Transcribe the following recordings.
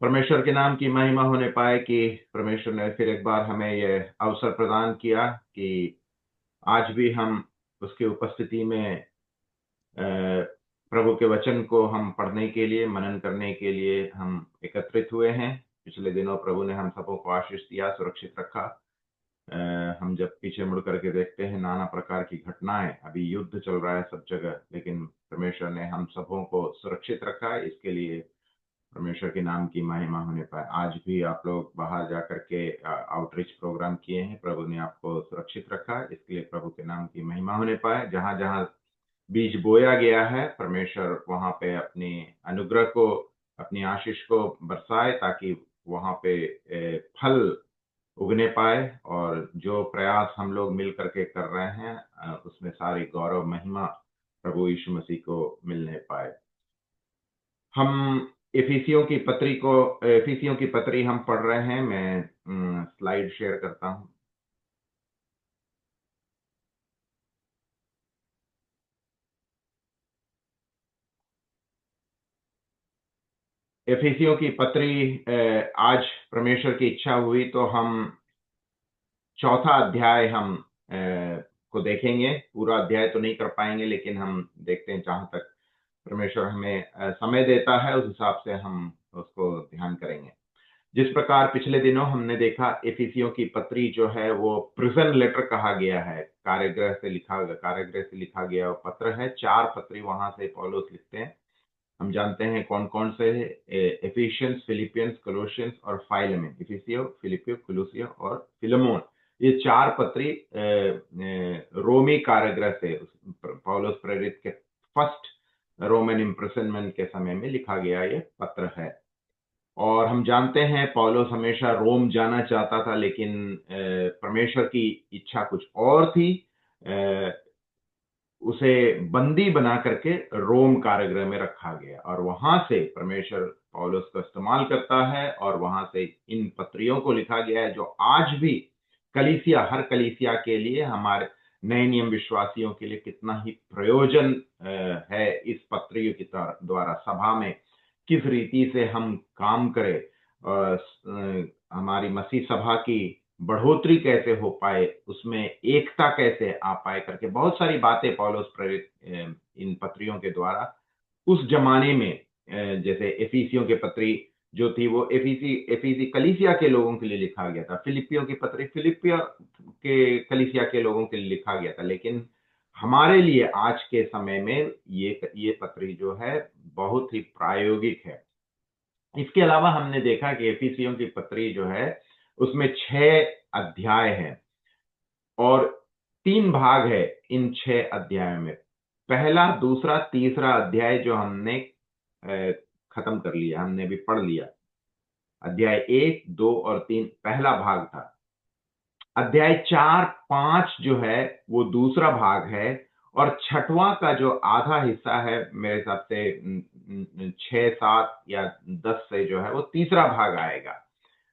परमेश्वर के नाम की महिमा होने पाए कि परमेश्वर ने फिर एक बार हमें यह अवसर प्रदान किया कि आज भी हम उसकी उपस्थिति में प्रभु के वचन को हम पढ़ने के लिए, मनन करने के लिए हम एकत्रित हुए हैं। पिछले दिनों प्रभु ने हम सबों को आशीष दिया, सुरक्षित रखा। हम जब पीछे मुड़ करके देखते हैं, नाना प्रकार की घटनाएं, अभी युद्ध चल रहा है सब जगह, लेकिन परमेश्वर ने हम सबों को सुरक्षित रखा। इसके लिए परमेश्वर के नाम की महिमा होने पाए। आज भी आप लोग बाहर जाकर के आउटरीच प्रोग्राम किए हैं, प्रभु ने आपको सुरक्षित रखा, इसके लिए प्रभु के नाम की महिमा होने पाए। जहां जहां बीज बोया गया है, परमेश्वर वहां पे अपने अनुग्रह को, अपनी आशीष को बरसाए, ताकि वहां पे फल उगने पाए, और जो प्रयास हम लोग मिल करके कर रहे हैं उसमें सारी गौरव महिमा प्रभु यीशु मसीह को मिलने पाए। हम एफिसियों की पत्री हम पढ़ रहे हैं। मैं स्लाइड शेयर करता हूं। एफिसियों की पत्री, आज परमेश्वर की इच्छा हुई तो हम चौथा अध्याय हम को देखेंगे। पूरा अध्याय तो नहीं कर पाएंगे, लेकिन हम देखते हैं जहां तक परमेश्वर हमें समय देता है उस हिसाब से हम उसको ध्यान करेंगे। जिस प्रकार पिछले दिनों हमने देखा, एफिसियों की पत्री जो है वो प्रिजन लेटर कहा गया है, कारागृह से लिखा गया वो पत्र है। 4 पत्री वहां से पौलुस लिखते हैं। हम जानते हैं कौन कौन से है, एफिशियंस, फिलिपियंस, कोलोसियंस और फाइलेमन। एफिसियो, फिलिपियो, कोलोसियो और फिलेमोन, ये 4 पत्री रोमी कारागृह से पौलुस प्रेरित के फर्स्ट रोमन इम्प्रिजनमेंट के समय में लिखा गया ये पत्र है। और हम जानते हैं पौलुस हमेशा रोम जाना चाहता था, लेकिन परमेश्वर की इच्छा कुछ और थी। उसे बंदी बना करके रोम कारागृह में रखा गया, और वहां से परमेश्वर पौलुस को इस्तेमाल करता है, और वहां से इन पत्रियों को लिखा गया है, जो आज भी हर कलीसिया के लिए, हमारे नए नियम विश्वासियों के लिए कितना ही प्रयोजन है इस पत्रियों की द्वारा सभा में किस रीति से हम काम करें, हमारी मसीह सभा की बढ़ोतरी कैसे हो पाए, उसमें एकता कैसे आ पाए करके बहुत सारी बातें पौलुस प्रेरित इन पत्रियों के द्वारा उस जमाने में, जैसे एफिसियों के पत्री जो थी वो एफिसी कलीसिया के लोगों के लिए लिखा गया था। फिलिपियों की पत्री फिलिपिया के कलीसिया के लोगों के लिए लिखा गया था, लेकिन हमारे लिए आज के समय में ये पत्री जो है बहुत ही प्रायोगिक है। इसके अलावा हमने देखा कि एफिसियों की पत्री जो है उसमें 6 अध्याय हैं, और 3 भाग है इन 6 अध्यायों में। पहला, दूसरा, तीसरा अध्याय जो हमने खत्म कर लिया, हमने अभी पढ़ लिया। अध्याय 1, 2 और 3 पहला भाग था। अध्याय 4, 5 जो है वो दूसरा भाग है, और छठवां का जो आधा हिस्सा है, मेरे हिसाब से 6, 7 या 10 से जो है वो तीसरा भाग आएगा।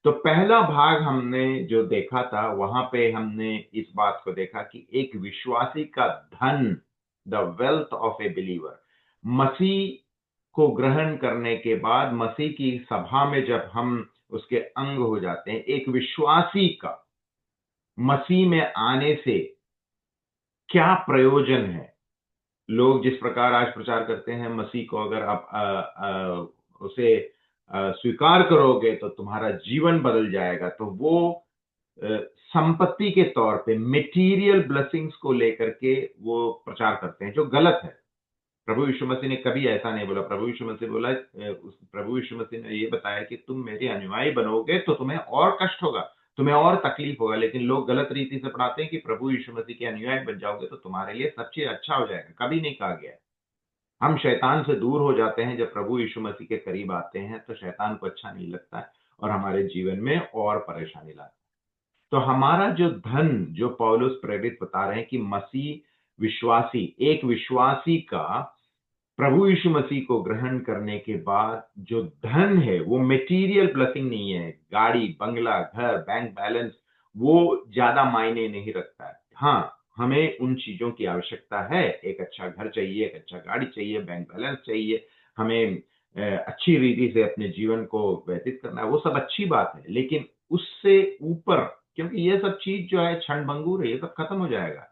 तो पहला भाग हमने जो देखा था, वहां पे हमने इस बात को देखा कि एक विश्वासी का धन, the wealth of a believer, मसीह को ग्रहण करने के बाद, मसीह की सभा में जब हम उसके अंग हो जाते हैं, एक विश्वासी का मसीह में आने से क्या प्रयोजन है। लोग जिस प्रकार आज प्रचार करते हैं, मसीह को अगर आप उसे स्वीकार करोगे तो तुम्हारा जीवन बदल जाएगा, तो वो संपत्ति के तौर पे मटेरियल ब्लेसिंग्स को लेकर के वो प्रचार करते हैं, जो गलत है। प्रभु यीशु मसीह ने कभी ऐसा नहीं बोला। प्रभु यीशु मसीह ने ये बताया कि तुम मेरे अनुयायी बनोगे तो तुम्हें और कष्ट होगा, तुम्हें और तकलीफ होगा, लेकिन लोग गलत रीति से पढ़ाते हैं कि प्रभु यीशु मसीह के अनुयायी बन जाओगे तो तुम्हारे लिए सब चीज अच्छा हो जाएगा। कभी नहीं कहा गया। हम शैतान से दूर हो जाते हैं जब प्रभु यीशु मसीह के करीब आते हैं, तो शैतान को अच्छा नहीं लगता है और हमारे जीवन में और परेशानी लाता है। तो हमारा जो धन, जो पौलुस प्रेरित बता रहे हैं कि एक विश्वासी का प्रभु यीशु मसीह को ग्रहण करने के बाद जो धन है, वो मटेरियल ब्लेसिंग नहीं है। गाड़ी, बंगला, घर, बैंक बैलेंस, वो ज्यादा मायने नहीं रखता है। हाँ, हमें उन चीजों की आवश्यकता है। एक अच्छा घर चाहिए, एक अच्छा गाड़ी चाहिए, बैंक बैलेंस चाहिए, हमें अच्छी रीति से अपने जीवन को व्यतीत करना है, वो सब अच्छी बात है, लेकिन उससे ऊपर, क्योंकि ये सब चीज जो है क्षणभंगुर है, ये सब खत्म हो जाएगा।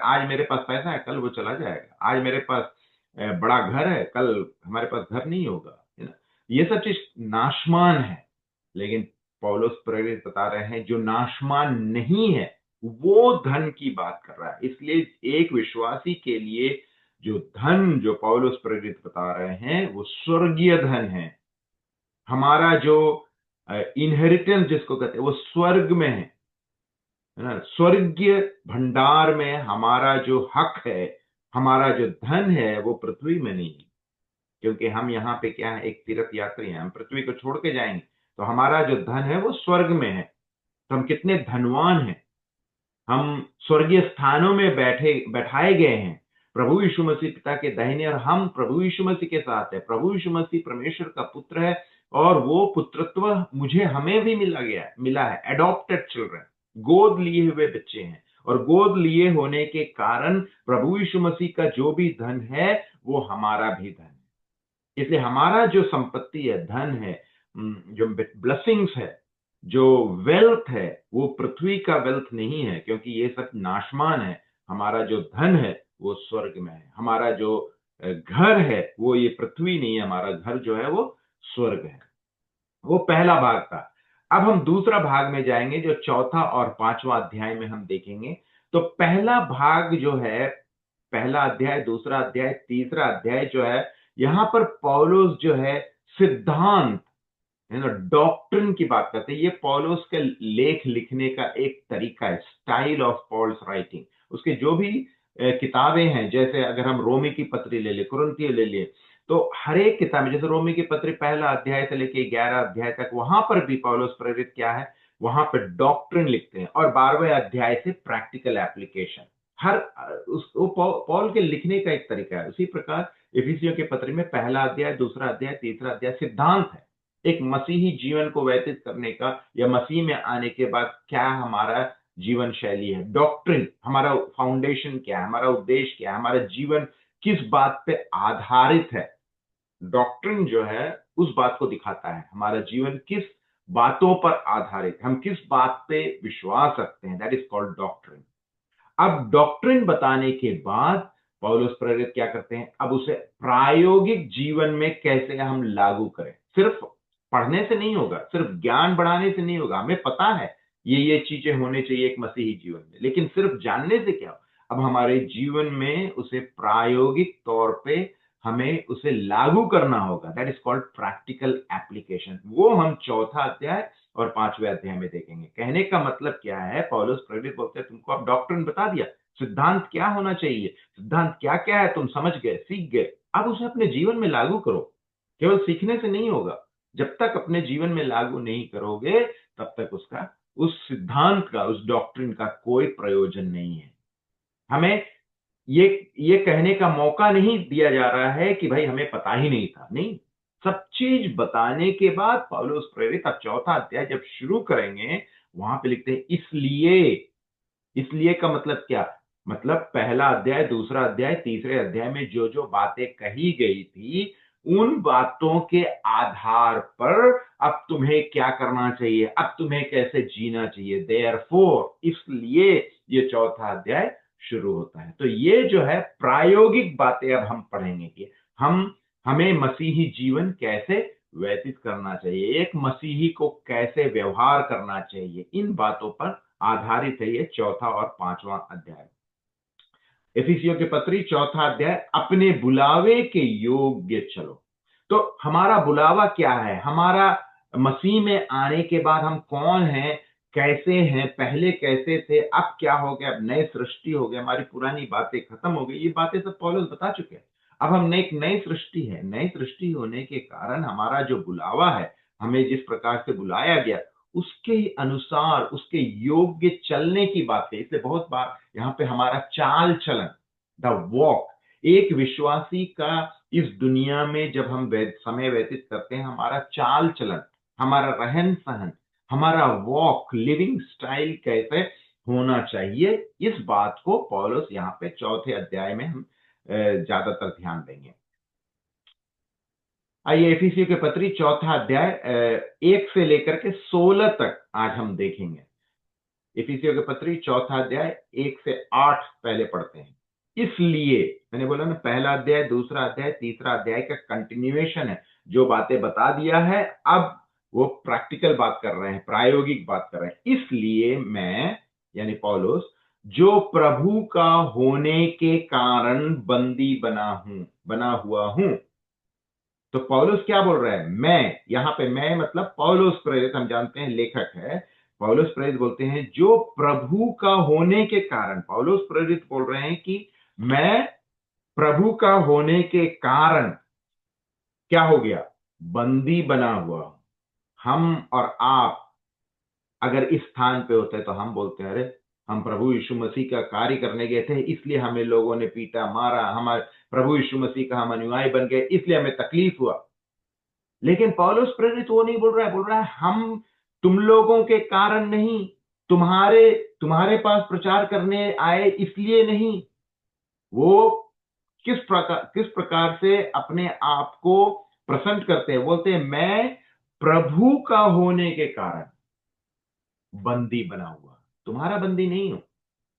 आज मेरे पास पैसा है, कल वो चला जाएगा। आज मेरे पास बड़ा घर है, कल हमारे पास घर नहीं होगा, है ना। ये सब चीज नाशमान है। लेकिन पौलुस प्रेरित बता रहे हैं जो नाशमान नहीं है, वो धन की बात कर रहा है। इसलिए एक विश्वासी के लिए जो धन जो पौलुस प्रेरित बता रहे हैं वो स्वर्गीय धन है। हमारा जो इनहेरिटेंस जिसको कहते हैं वो स्वर्ग में है ना। स्वर्गीय भंडार में हमारा जो हक है, हमारा जो धन है, वो पृथ्वी में नहीं है। क्योंकि हम यहाँ पे क्या है, एक तीर्थ यात्री हैं, हम पृथ्वी को छोड़ के जाएंगे। तो हमारा जो धन है वो स्वर्ग में है। तो हम कितने धनवान हैं। हम स्वर्गीय स्थानों में बैठाए गए हैं प्रभु यीशु मसीह पिता के दाहिने, और हम प्रभु यीशु मसीह के साथ है। प्रभु यीशु मसीह परमेश्वर का पुत्र है, और वो पुत्रत्व हमें भी मिला है। एडॉप्टेड चिल्ड्रन, गोद लिए हुए बच्चे हैं। और गोद लिए होने के कारण प्रभु यीशु मसीह का जो भी धन है वो हमारा भी धन है। इसलिए हमारा जो संपत्ति है, धन है, जो ब्लेसिंग्स है, जो वेल्थ है, वो पृथ्वी का वेल्थ नहीं है, क्योंकि ये सब नाशमान है। हमारा जो धन है वो स्वर्ग में है। हमारा जो घर है वो ये पृथ्वी नहीं है, हमारा घर जो है वो स्वर्ग है। वो पहला भाग था। अब हम दूसरा भाग में जाएंगे, जो चौथा और पांचवा अध्याय में हम देखेंगे। तो पहला भाग जो है, पहला अध्याय, दूसरा अध्याय, तीसरा अध्याय जो है, यहां पर पौलुस जो है सिद्धांत, है ना, डॉक्ट्रिन की बात करते हैं। ये पौलुस के लेख लिखने का एक तरीका है, स्टाइल ऑफ पॉल्स राइटिंग। उसके जो भी किताबें हैं, जैसे अगर हम रोमी की पत्री ले ले, कुरिन्थियों ले लिए, तो हर एक किताब में, जैसे रोमी की पत्री पहला अध्याय से लेके 11 अध्याय तक, वहां पर भी पौलुस प्रेरित क्या है, वहां पर डॉक्ट्रिन लिखते हैं, और 12वें अध्याय से प्रैक्टिकल एप्लीकेशन। हर पौल के लिखने का एक तरीका है। उसी प्रकार इफिसियों के पत्र में पहला अध्याय, दूसरा अध्याय, तीसरा अध्याय सिद्धांत है, एक मसीही जीवन को व्यतीत करने का, या मसीह में आने के बाद क्या हमारा जीवन शैली है। डॉक्ट्रिन, हमारा फाउंडेशन क्या है, हमारा उद्देश्य क्या है, हमारा जीवन किस बात पे आधारित है। डॉक्ट्रिन जो है उस बात को दिखाता है, हमारा जीवन किस बातों पर आधारित, हम किस बात पे विश्वास रखते हैं। That is called doctrine. अब डॉक्ट्रिन बताने के बाद पौलुस प्रेरित क्या करते हैं, अब उसे प्रायोगिक जीवन में कैसे हम लागू करें। सिर्फ पढ़ने से नहीं होगा, सिर्फ ज्ञान बढ़ाने से नहीं होगा। हमें पता है ये चीजें होने चाहिए एक मसीही जीवन में, लेकिन सिर्फ जानने से क्या हो। अब हमारे जीवन में उसे प्रायोगिक तौर पे हमें उसे लागू करना होगा। That is called practical application. वो हम चौथा अध्याय और पांचवें अध्याय में देखेंगे। कहने का मतलब क्या है, पौलुस प्रेरित बोलते हैं, तुमको अब डॉक्ट्रिन बता दिया, सिद्धांत क्या होना चाहिए, सिद्धांत क्या क्या है, तुम समझ गए, सीख गए। अब उसे अपने जीवन में लागू करो। केवल सीखने से नहीं होगा। जब तक अपने जीवन में लागू नहीं करोगे, तब तक उसका, उस सिद्धांत का, उस डॉक्ट्रिन का कोई प्रयोजन नहीं है। हमें ये कहने का मौका नहीं दिया जा रहा है कि भाई हमें पता ही नहीं था। नहीं, सब चीज बताने के बाद पौलुस प्रेरित अब चौथा अध्याय जब शुरू करेंगे, वहां पे लिखते हैं इसलिए। इसलिए का मतलब क्या, मतलब पहला अध्याय, दूसरा अध्याय, तीसरे अध्याय में जो जो बातें कही गई थी, उन बातों के आधार पर अब तुम्हें क्या करना चाहिए, अब तुम्हें कैसे जीना चाहिए। देयरफॉर, इसलिए ये चौथा अध्याय शुरू होता है। तो ये जो है प्रायोगिक बातें अब हम पढ़ेंगे कि हमें मसीही जीवन कैसे व्यतीत करना चाहिए, एक मसीही को कैसे व्यवहार करना चाहिए। इन बातों पर आधारित है ये चौथा और पांचवा अध्याय। इफिसियों के पत्री चौथा अध्याय, अपने बुलावे के योग्य चलो। तो हमारा बुलावा क्या है, हमारा मसीह में आने के बाद हम कौन हैं, कैसे हैं, पहले कैसे थे, अब क्या हो गया, अब नए सृष्टि हो गए, हमारी पुरानी बातें खत्म हो गई। ये बातें सब पौलुस बता चुके हैं। अब हम एक नई सृष्टि है। नई सृष्टि होने के कारण हमारा जो बुलावा है, हमें जिस प्रकार से बुलाया गया, उसके अनुसार, उसके योग्य चलने की बात है। इसलिए बहुत बार यहाँ पे हमारा चाल चलन, द वॉक, एक विश्वासी का इस दुनिया में जब हम समय व्यतीत करते हैं, हमारा चाल चलन, हमारा रहन सहन, हमारा वॉक, लिविंग स्टाइल कैसे होना चाहिए, इस बात को पौलुस यहाँ पे चौथे अध्याय में हम ज्यादातर ध्यान देंगे। आइए इफिसियों के पत्री 4 अध्याय 1 से लेकर के 16 तक आज हम देखेंगे। इफिसियों के पत्री 4 अध्याय 1 से 8 पहले पढ़ते हैं। इसलिए मैंने बोला ना, पहला अध्याय, दूसरा अध्याय, तीसरा अध्याय का कंटिन्यूएशन है। जो बातें बता दिया है, अब वो प्रैक्टिकल बात कर रहे हैं, प्रायोगिक बात कर रहे हैं। इसलिए मैं यानी पौलुस, जो प्रभु का होने के कारण बंदी बना हुआ हूं। तो पौलुस क्या बोल रहा है? मैं, यहां पे मैं मतलब पौलुस प्रेरित, हम जानते हैं लेखक है पौलुस प्रेरित, बोलते हैं जो प्रभु का होने के कारण। पौलुस प्रेरित बोल रहे हैं कि मैं प्रभु का होने के कारण क्या हो गया? बंदी बना हुआ हूं। हम और आप अगर इस स्थान पे होते तो हम बोलते हैं, अरे हम प्रभु यीशु मसीह का कार्य करने गए थे, इसलिए हमें लोगों ने पीटा मारा, हमारे प्रभु यीशु मसीह का हम अनुयायी बन गए, इसलिए हमें तकलीफ हुआ। लेकिन पौलुस प्रेरित वो नहीं बोल रहा है, बोल रहा है हम तुम लोगों के कारण नहीं, तुम्हारे तुम्हारे पास प्रचार करने आए इसलिए नहीं। वो किस प्रकार से अपने आप को प्रसन्न करते हैं? बोलते हैं मैं प्रभु का होने के कारण बंदी बना हुआ। तुम्हारा बंदी नहीं हूं,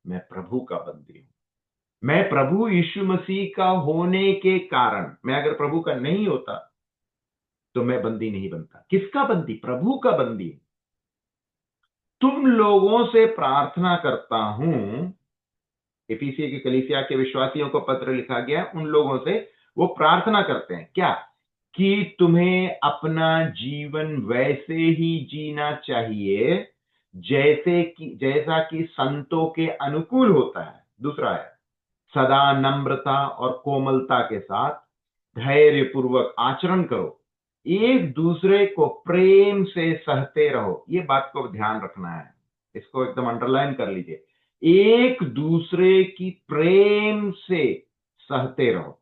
मैं प्रभु का बंदी हूं। मैं प्रभु यीशु मसीह का होने के कारण, मैं अगर प्रभु का नहीं होता तो मैं बंदी नहीं बनता। किसका बंदी? प्रभु का बंदी। तुम लोगों से प्रार्थना करता हूं। एफिसी की कलीसिया के विश्वासियों को पत्र लिखा गया, उन लोगों से वो प्रार्थना करते हैं क्या? कि तुम्हें अपना जीवन वैसे ही जीना चाहिए जैसा कि संतों के अनुकूल होता है। दूसरा है, सदा नम्रता और कोमलता के साथ धैर्य पूर्वक आचरण करो, एक दूसरे को प्रेम से सहते रहो। ये बात को ध्यान रखना है, इसको एकदम अंडरलाइन कर लीजिए। एक दूसरे की प्रेम से सहते रहो।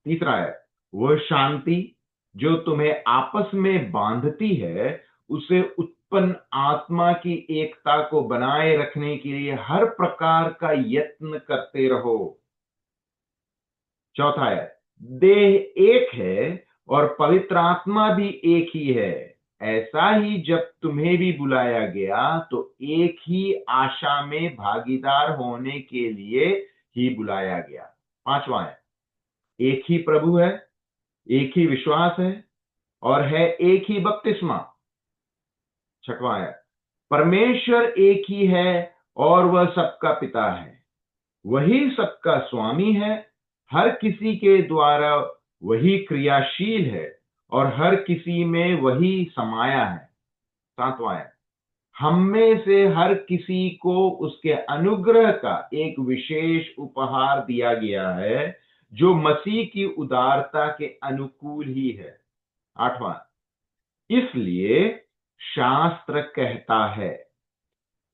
तीसरा है, वह शांति जो तुम्हें आपस में बांधती है, उसे उत्पन्न आत्मा की एकता को बनाए रखने के लिए हर प्रकार का यत्न करते रहो। चौथा है, देह एक है और पवित्र आत्मा भी एक ही है, ऐसा ही जब तुम्हें भी बुलाया गया तो एक ही आशा में भागीदार होने के लिए ही बुलाया गया। पांचवा है, एक ही प्रभु है, एक ही विश्वास है और है एक ही बपतिस्मा। छठवां है, परमेश्वर एक ही है और वह सबका पिता है, वही सबका स्वामी है, हर किसी के द्वारा वही क्रियाशील है और हर किसी में वही समाया है। सातवां है, हम में से हर किसी को उसके अनुग्रह का एक विशेष उपहार दिया गया है, जो मसीह की उदारता के अनुकूल ही है। आठवां, इसलिए शास्त्र कहता है,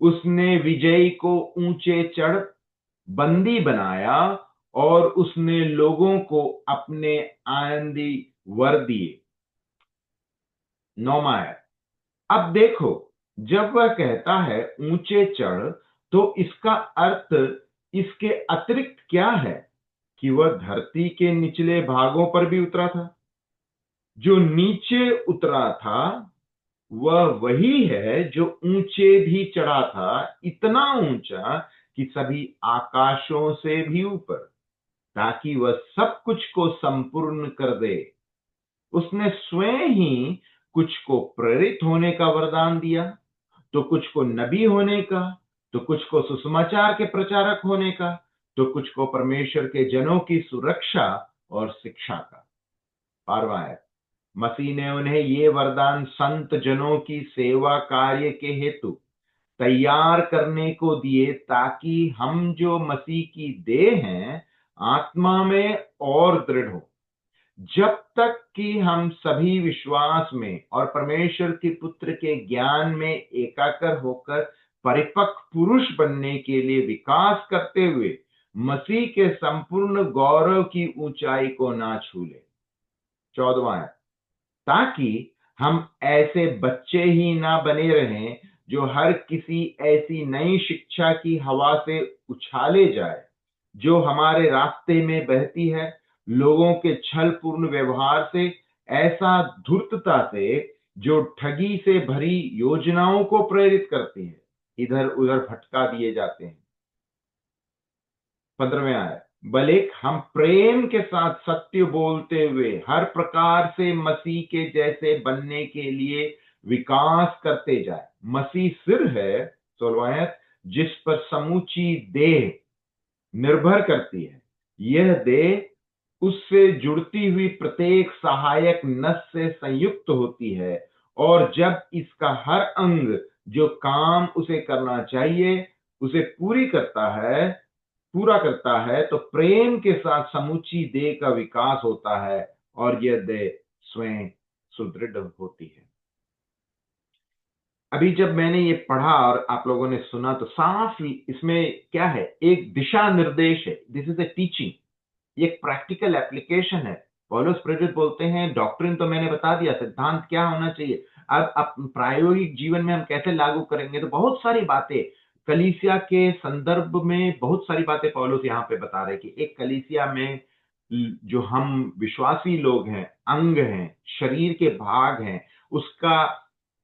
उसने विजयी को ऊंचे चढ़ बंदी बनाया और उसने लोगों को अपने आनंदी वर दिए। नौवां है, अब देखो, जब वह कहता है ऊंचे चढ़, तो इसका अर्थ इसके अतिरिक्त क्या है? कि वह धरती के निचले भागों पर भी उतरा था। जो नीचे उतरा था वह वही है जो ऊंचे भी चढ़ा था, इतना ऊंचा कि सभी आकाशों से भी ऊपर, ताकि वह सब कुछ को संपूर्ण कर दे। उसने स्वयं ही कुछ को प्रेरित होने का वरदान दिया, तो कुछ को नबी होने का, तो कुछ को सुसमाचार के प्रचारक होने का, तो कुछ को परमेश्वर के जनों की सुरक्षा और शिक्षा का। 12वां है, मसीह ने उन्हें ये वरदान संत जनों की सेवा कार्य के हेतु तैयार करने को दिए, ताकि हम जो मसीह की देह हैं आत्मा में और दृढ़ हो, जब तक कि हम सभी विश्वास में और परमेश्वर के पुत्र के ज्ञान में एकाकर होकर परिपक्व पुरुष बनने के लिए विकास करते हुए मसीह के संपूर्ण गौरव की ऊंचाई को ना छू ले। 14वां है, ताकि हम ऐसे बच्चे ही ना बने रहें जो हर किसी ऐसी नई शिक्षा की हवा से उछाले जाए, जो हमारे रास्ते में बहती है, लोगों के छल पूर्ण व्यवहार से ऐसा धूर्तता से जो ठगी से भरी योजनाओं को प्रेरित करती है, इधर उधर भटका दिए जाते हैं। 15वें आयत, बलिक हम प्रेम के साथ सत्य बोलते हुए हर प्रकार से मसीह के जैसे बनने के लिए विकास करते जाए। मसीह सिर है, 16वां आयत, जिस पर समूची देह निर्भर करती है। यह देह उससे जुड़ती हुई प्रत्येक सहायक नस से संयुक्त होती है, और जब इसका हर अंग जो काम उसे करना चाहिए उसे पूरा करता है, तो प्रेम के साथ समूची देह का विकास होता है और यह देह स्वयं सुदृढ़ होती है। अभी जब मैंने ये पढ़ा और आप लोगों ने सुना तो साफ ही इसमें क्या है, एक दिशा निर्देश है। दिस इज ए टीचिंग, ये एक प्रैक्टिकल एप्लीकेशन है। पौलुस प्रेरित बोलते हैं डॉक्ट्रिन तो मैंने बता दिया, सिद्धांत क्या होना चाहिए, अब प्रायोगिक जीवन में हम कैसे लागू करेंगे। तो बहुत सारी बातें कलीसिया के संदर्भ में, बहुत सारी बातें पौलुस यहाँ पे बता रहे कि एक कलीसिया में जो हम विश्वासी लोग हैं, अंग हैं, शरीर के भाग हैं, उसका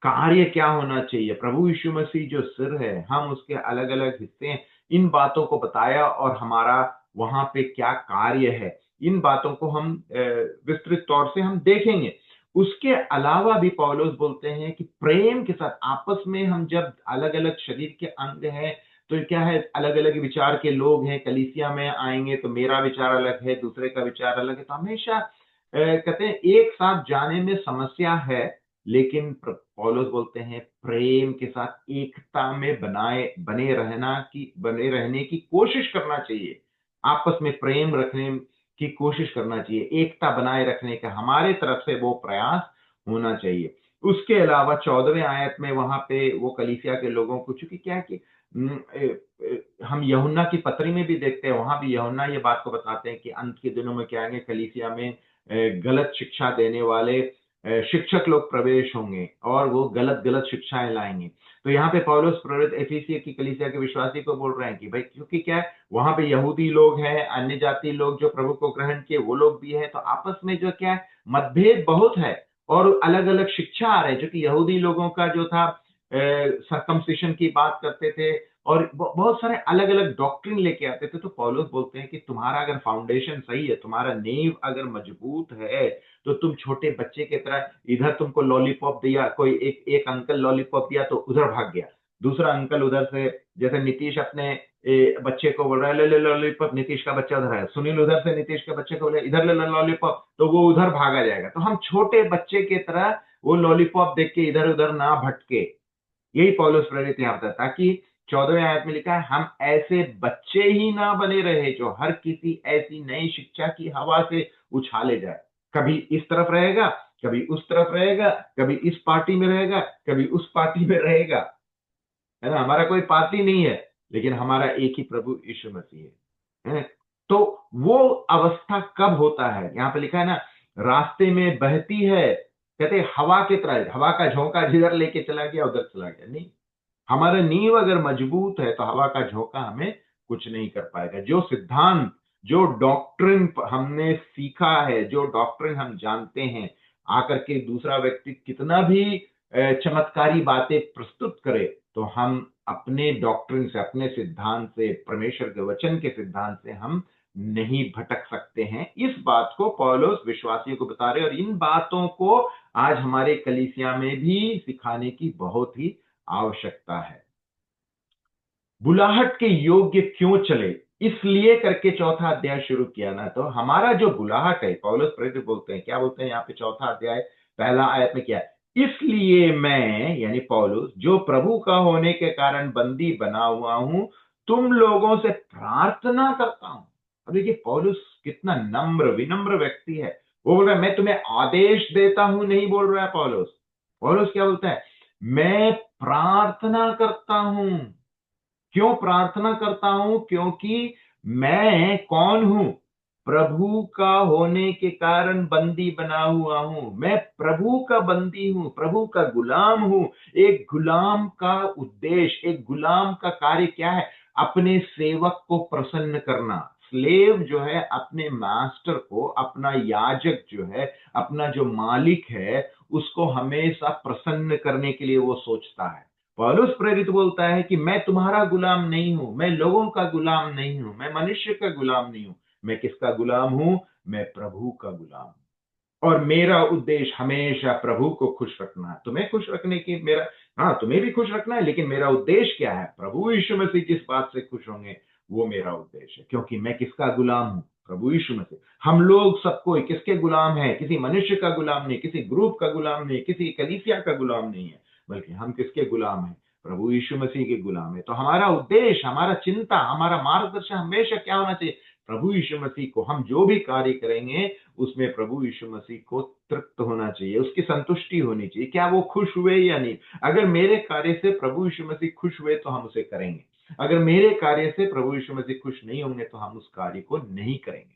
कार्य क्या होना चाहिए। प्रभु यीशु मसीह जो सिर है, हम उसके अलग अलग हिस्से हैं, इन बातों को बताया और हमारा वहां पे क्या कार्य है, इन बातों को हम विस्तृत तौर से हम देखेंगे। उसके अलावा भी पौलुस बोलते हैं कि प्रेम के साथ आपस में हम जब अलग अलग शरीर के अंग हैं, तो क्या है, अलग अलग विचार के लोग हैं, कलीसिया में आएंगे तो मेरा विचार अलग है, दूसरे का विचार अलग है, तो हमेशा कहते हैं एक साथ जाने में समस्या है। लेकिन पौलुस बोलते हैं प्रेम के साथ एकता में बने रहने की कोशिश करना चाहिए, आपस में प्रेम रखने की कोशिश करना चाहिए, एकता बनाए रखने का हमारे तरफ से वो प्रयास होना चाहिए। उसके अलावा 14वें आयत में वहां पे वो कलीसिया के लोगों को, चूंकि क्या है कि हम यूहन्ना की पत्री में भी देखते हैं, वहां भी यूहन्ना ये बात को बताते हैं कि अंत के दिनों में क्या आएंगे, कलीसिया में गलत शिक्षा देने वाले शिक्षक लोग प्रवेश होंगे और वो गलत गलत शिक्षाएं लाएंगे। तो यहाँ पे पौलुस प्रेरित एफिसियों की कलीसिया के विश्वासी को बोल रहे हैं कि भाई, क्योंकि क्या है, वहां पे यहूदी लोग हैं, अन्य जाति लोग जो प्रभु को ग्रहण किए वो लोग भी हैं, तो आपस में जो क्या है, मतभेद बहुत है और अलग अलग शिक्षा आ रहे हैं। जो कि यहूदी लोगों का जो था सर्कमसिशन की बात करते थे और बहुत सारे अलग अलग डॉक्ट्रिन लेके आते थे। तो पौलुस बोलते हैं कि तुम्हारा अगर फाउंडेशन सही है, तुम्हारा नींव अगर मजबूत है, तो तुम छोटे बच्चे की तरह, इधर तुमको लॉलीपॉप दिया, कोई एक अंकल लॉलीपॉप दिया तो उधर भाग गया, दूसरा अंकल उधर से, जैसे नीतीश अपने बच्चे को बोल रहा है ले ले लॉलीपॉप, नीतीश का बच्चा उधर है, सुनील उधर से नीतीश के बच्चे को बोले इधर ले लॉलीपॉप, तो वो उधर भागा जाएगा। तो हम छोटे बच्चे की तरह वो लॉलीपॉप देख के इधर उधर ना भटके, यही पौलुस प्रेरित यहाँ बताता, ताकि 14वें आयत में लिखा है हम ऐसे बच्चे ही ना बने रहे जो हर किसी ऐसी नई शिक्षा की हवा से उछाले जाए। कभी इस तरफ रहेगा, कभी उस तरफ रहेगा, कभी इस पार्टी में रहेगा, कभी उस पार्टी में रहेगा, है ना। हमारा कोई पार्टी नहीं है, लेकिन हमारा एक ही प्रभु यीशु मसीह है। तो वो अवस्था कब होता है, यहाँ पे लिखा है ना, रास्ते में बहती है, कहते हवा की तरह, हवा का झोंका जिधर लेके चला गया उधर चला गया। नहीं, हमारा नींव अगर मजबूत है तो हवा का झोंका हमें कुछ नहीं कर पाएगा। जो सिद्धांत, जो डॉक्ट्रिन हमने सीखा है, जो डॉक्ट्रिन हम जानते हैं, आकर के दूसरा व्यक्ति कितना भी चमत्कारी बातें प्रस्तुत करे, तो हम अपने डॉक्ट्रिन से, अपने सिद्धांत से, परमेश्वर के वचन के सिद्धांत से हम नहीं भटक सकते हैं। इस बात को पौलुस विश्वासियों को बता रहे, और इन बातों को आज हमारे कलीसिया में भी सिखाने की बहुत ही आवश्यकता है। बुलाहट के योग्य क्यों चले, इसलिए करके चौथा अध्याय शुरू किया ना। तो हमारा जो बुलाहट है, पौलुस प्रेरित बोलते हैं, क्या बोलते हैं यहाँ पे, चौथा अध्याय पहला आयत में क्या है, इसलिए मैं यानी पौलुस जो प्रभु का होने के कारण बंदी बना हुआ हूं, तुम लोगों से प्रार्थना करता हूं। अब देखिए पौलुस कितना नम्र विनम्र व्यक्ति है। वो बोल रहा है मैं तुम्हें आदेश देता हूं, नहीं बोल रहा है पौलुस। पौलुस क्या बोलता है, मैं प्रार्थना करता हूं। क्यों प्रार्थना करता हूं, क्योंकि मैं कौन हूं, प्रभु का होने के कारण बंदी बना हुआ हूं। मैं प्रभु का बंदी हूं, प्रभु का गुलाम हूं। एक गुलाम का उद्देश्य, एक गुलाम का कार्य क्या है, अपने सेवक को प्रसन्न करना, स्लेव जो है अपने मास्टर को, अपना याजक जो है, अपना जो मालिक है, उसको हमेशा प्रसन्न करने के लिए वो सोचता है। पौलुस प्रेरित बोलता है कि मैं तुम्हारा गुलाम नहीं हूं, मैं लोगों का गुलाम नहीं हूं, मैं मनुष्य का गुलाम नहीं हूं। मैं किसका गुलाम हूं? मैं प्रभु का गुलाम हूं। और मेरा उद्देश्य हमेशा प्रभु को खुश रखना है। तुम्हें खुश रखने की मेरा, हाँ तुम्हें भी खुश रखना है, लेकिन मेरा उद्देश्य क्या है? प्रभु यीशु मसीह जिस बात से खुश होंगे वो मेरा उद्देश्य है। क्योंकि मैं किसका गुलाम हूं? प्रभु यीशु मसीह। हम लोग सबको किसके गुलाम है? किसी मनुष्य का गुलाम नहीं, किसी ग्रुप का गुलाम नहीं, किसी कलीसिया का गुलाम नहीं है, बल्कि हम किसके गुलाम है? प्रभु यीशु मसीह के गुलाम है। तो हमारा उद्देश्य, हमारा चिंता, हमारा मार्गदर्शन हमेशा क्या होना चाहिए? प्रभु यीशु मसीह को, हम जो भी कार्य करेंगे उसमें प्रभु यीशु मसीह को तृप्त होना चाहिए, उसकी संतुष्टि होनी चाहिए। क्या वो खुश हुए या नहीं? अगर मेरे कार्य से प्रभु यीशु मसीह खुश हुए तो हम उसे करेंगे। अगर मेरे कार्य से प्रभु यीशु मसीह खुश नहीं होंगे तो हम उस कार्य को नहीं करेंगे।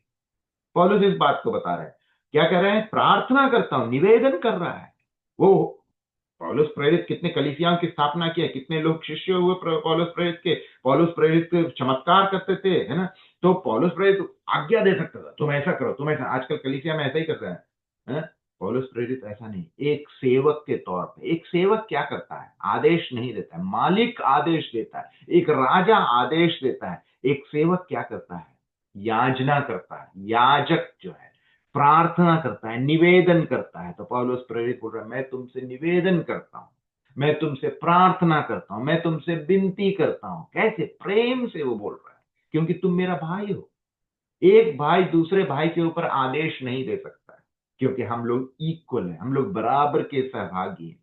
पौलुस इस बात को बता रहे हैं। क्या कर रहे हैं? प्रार्थना करता हूं, निवेदन कर रहा है वो। पौलुस प्रेरित कितने कलीसियाओं की स्थापना किया, कितने लोग शिष्य हुए पौलुस प्रेरित के। पौलुस प्रेरित चमत्कार करते थे, है ना। तो पौलुस प्रेरित आज्ञा दे सकता था, तुम ऐसा करो, तुम ऐसा। आजकल कलीसिया में ऐसा ही कर रहे हैं, है? पौलुस प्रेरित ऐसा नहीं, एक सेवक के तौर पे। एक सेवक क्या करता है? आदेश नहीं देता है, मालिक आदेश देता है, एक राजा आदेश देता है। एक सेवक क्या करता है? याचना करता है। याजक जो है प्रार्थना करता है, निवेदन करता है। तो पौलुस प्रेरित बोल रहा है, मैं तुमसे निवेदन करता हूं, मैं तुमसे प्रार्थना करता हूं, मैं तुमसे विनती करता हूं। कैसे? प्रेम से वो बोल रहा है, क्योंकि तुम मेरा भाई हो। एक भाई दूसरे भाई के ऊपर आदेश नहीं दे सकता है, क्योंकि हम लोग इक्वल हैं, हम लोग बराबर के सहभागी हैं।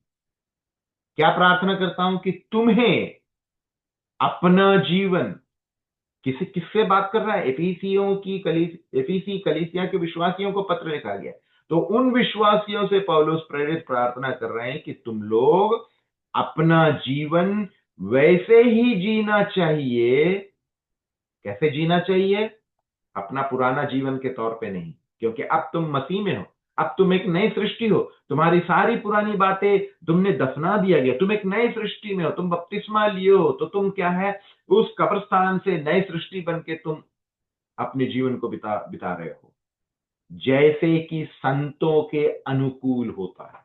क्या प्रार्थना करता हूं? कि तुम्हें अपना जीवन, किससे बात कर रहा है? एफीसी कलीसिया के विश्वासियों को पत्र लिखा गया। तो उन विश्वासियों से पौलुस प्रेरित प्रार्थना कर रहे हैं कि तुम लोग अपना जीवन वैसे ही जीना चाहिए। कैसे जीना चाहिए? अपना पुराना जीवन के तौर पे नहीं, क्योंकि अब तुम मसीह में हो। अब तुम एक नई सृष्टि हो। तुम्हारी सारी पुरानी बातें तुमने दफना दिया गया, तुम एक नई सृष्टि में हो। तुम बपतिस्मा लिए हो तो तुम क्या है? उस कब्रिस्तान से नई सृष्टि बन के तुम अपने जीवन को बिता बिता रहे हो, जैसे कि संतों के अनुकूल होता है।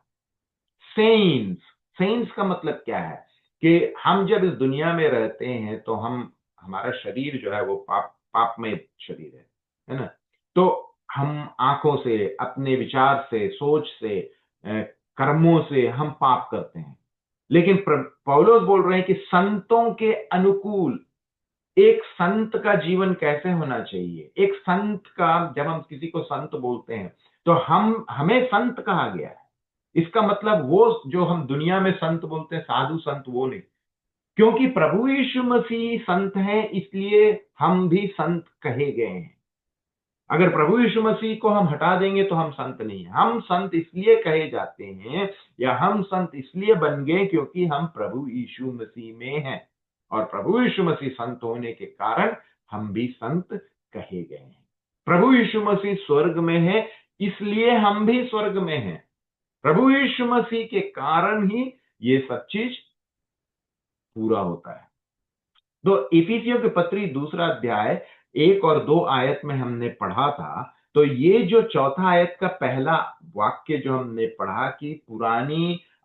सेंट्स, सेंट्स का मतलब क्या है? कि हम जब इस दुनिया में रहते हैं तो हम, हमारा शरीर जो है वो पापमय शरीर है ना। तो हम आंखों से, अपने विचार से, सोच से, कर्मों से हम पाप करते हैं। लेकिन पौलुस बोल रहे हैं कि संतों के अनुकूल। एक संत का जीवन कैसे होना चाहिए? एक संत का, जब हम किसी को संत बोलते हैं तो हमें संत कहा गया है। इसका मतलब वो जो हम दुनिया में संत बोलते हैं, साधु संत, वो नहीं। क्योंकि प्रभु यीशु मसीह संत है, इसलिए हम भी संत कहे गए हैं। अगर प्रभु यीशु मसीह को हम हटा देंगे तो हम संत नहीं है। हम संत इसलिए कहे जाते हैं, या हम संत इसलिए बन गए क्योंकि हम प्रभु यीशु मसीह में हैं। और प्रभु यीशु मसीह संत होने के कारण हम भी संत कहे गए हैं। प्रभु यीशु मसीह स्वर्ग में है, इसलिए हम भी स्वर्ग में हैं। प्रभु यीशु मसीह के कारण ही ये सब चीज पूरा होता है। तो इफिसियों के पत्री दूसरा अध्याय 1 और 2 आयत में हमने पढ़ा था। तो ये जो चौथा आयत का पहला वाक्य जो हमने पढ़ा कि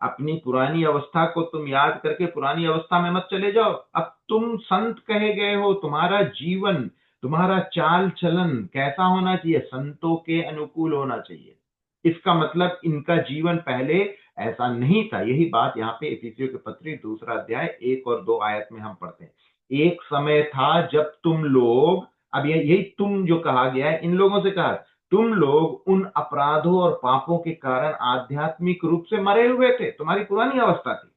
अपनी पुरानी अवस्था को तुम याद करके पुरानी अवस्था में मत चले जाओ। अब तुम संत कहे गए हो। तुम्हारा जीवन, तुम्हारा चाल चलन कैसा होना चाहिए? संतों के अनुकूल होना चाहिए। इसका मतलब इनका जीवन पहले ऐसा नहीं था। यही बात यहाँ पे इफिसियों के पत्री दूसरा अध्याय 1 और 2 आयत में हम पढ़ते हैं। एक समय था जब तुम लोग, अब यही तुम जो कहा गया है, इन लोगों से कहा, तुम लोग उन अपराधों और पापों के कारण आध्यात्मिक रूप से मरे हुए थे। तुम्हारी पुरानी अवस्था थी,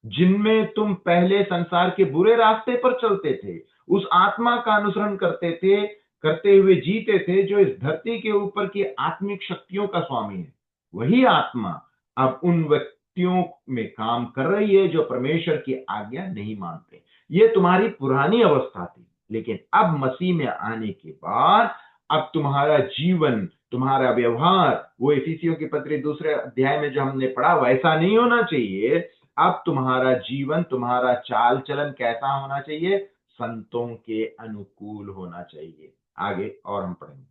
जिनमें तुम पहले संसार के बुरे रास्ते पर चलते थे, उस आत्मा का अनुसरण करते हुए जीते थे जो इस धरती के ऊपर की आत्मिक शक्तियों का स्वामी है। वही आत्मा अब उन व्यक्तियों में काम कर रही है जो परमेश्वर की आज्ञा नहीं मानते। ये तुम्हारी पुरानी अवस्था थी, लेकिन अब मसीह में आने के बाद अब तुम्हारा जीवन, तुम्हारा व्यवहार, वो इफिसियों की पत्री दूसरे अध्याय में जो हमने पढ़ा, वैसा नहीं होना चाहिए। अब तुम्हारा जीवन, तुम्हारा चाल चलन कैसा होना चाहिए? संतों के अनुकूल होना चाहिए। आगे और हम पढ़ेंगे।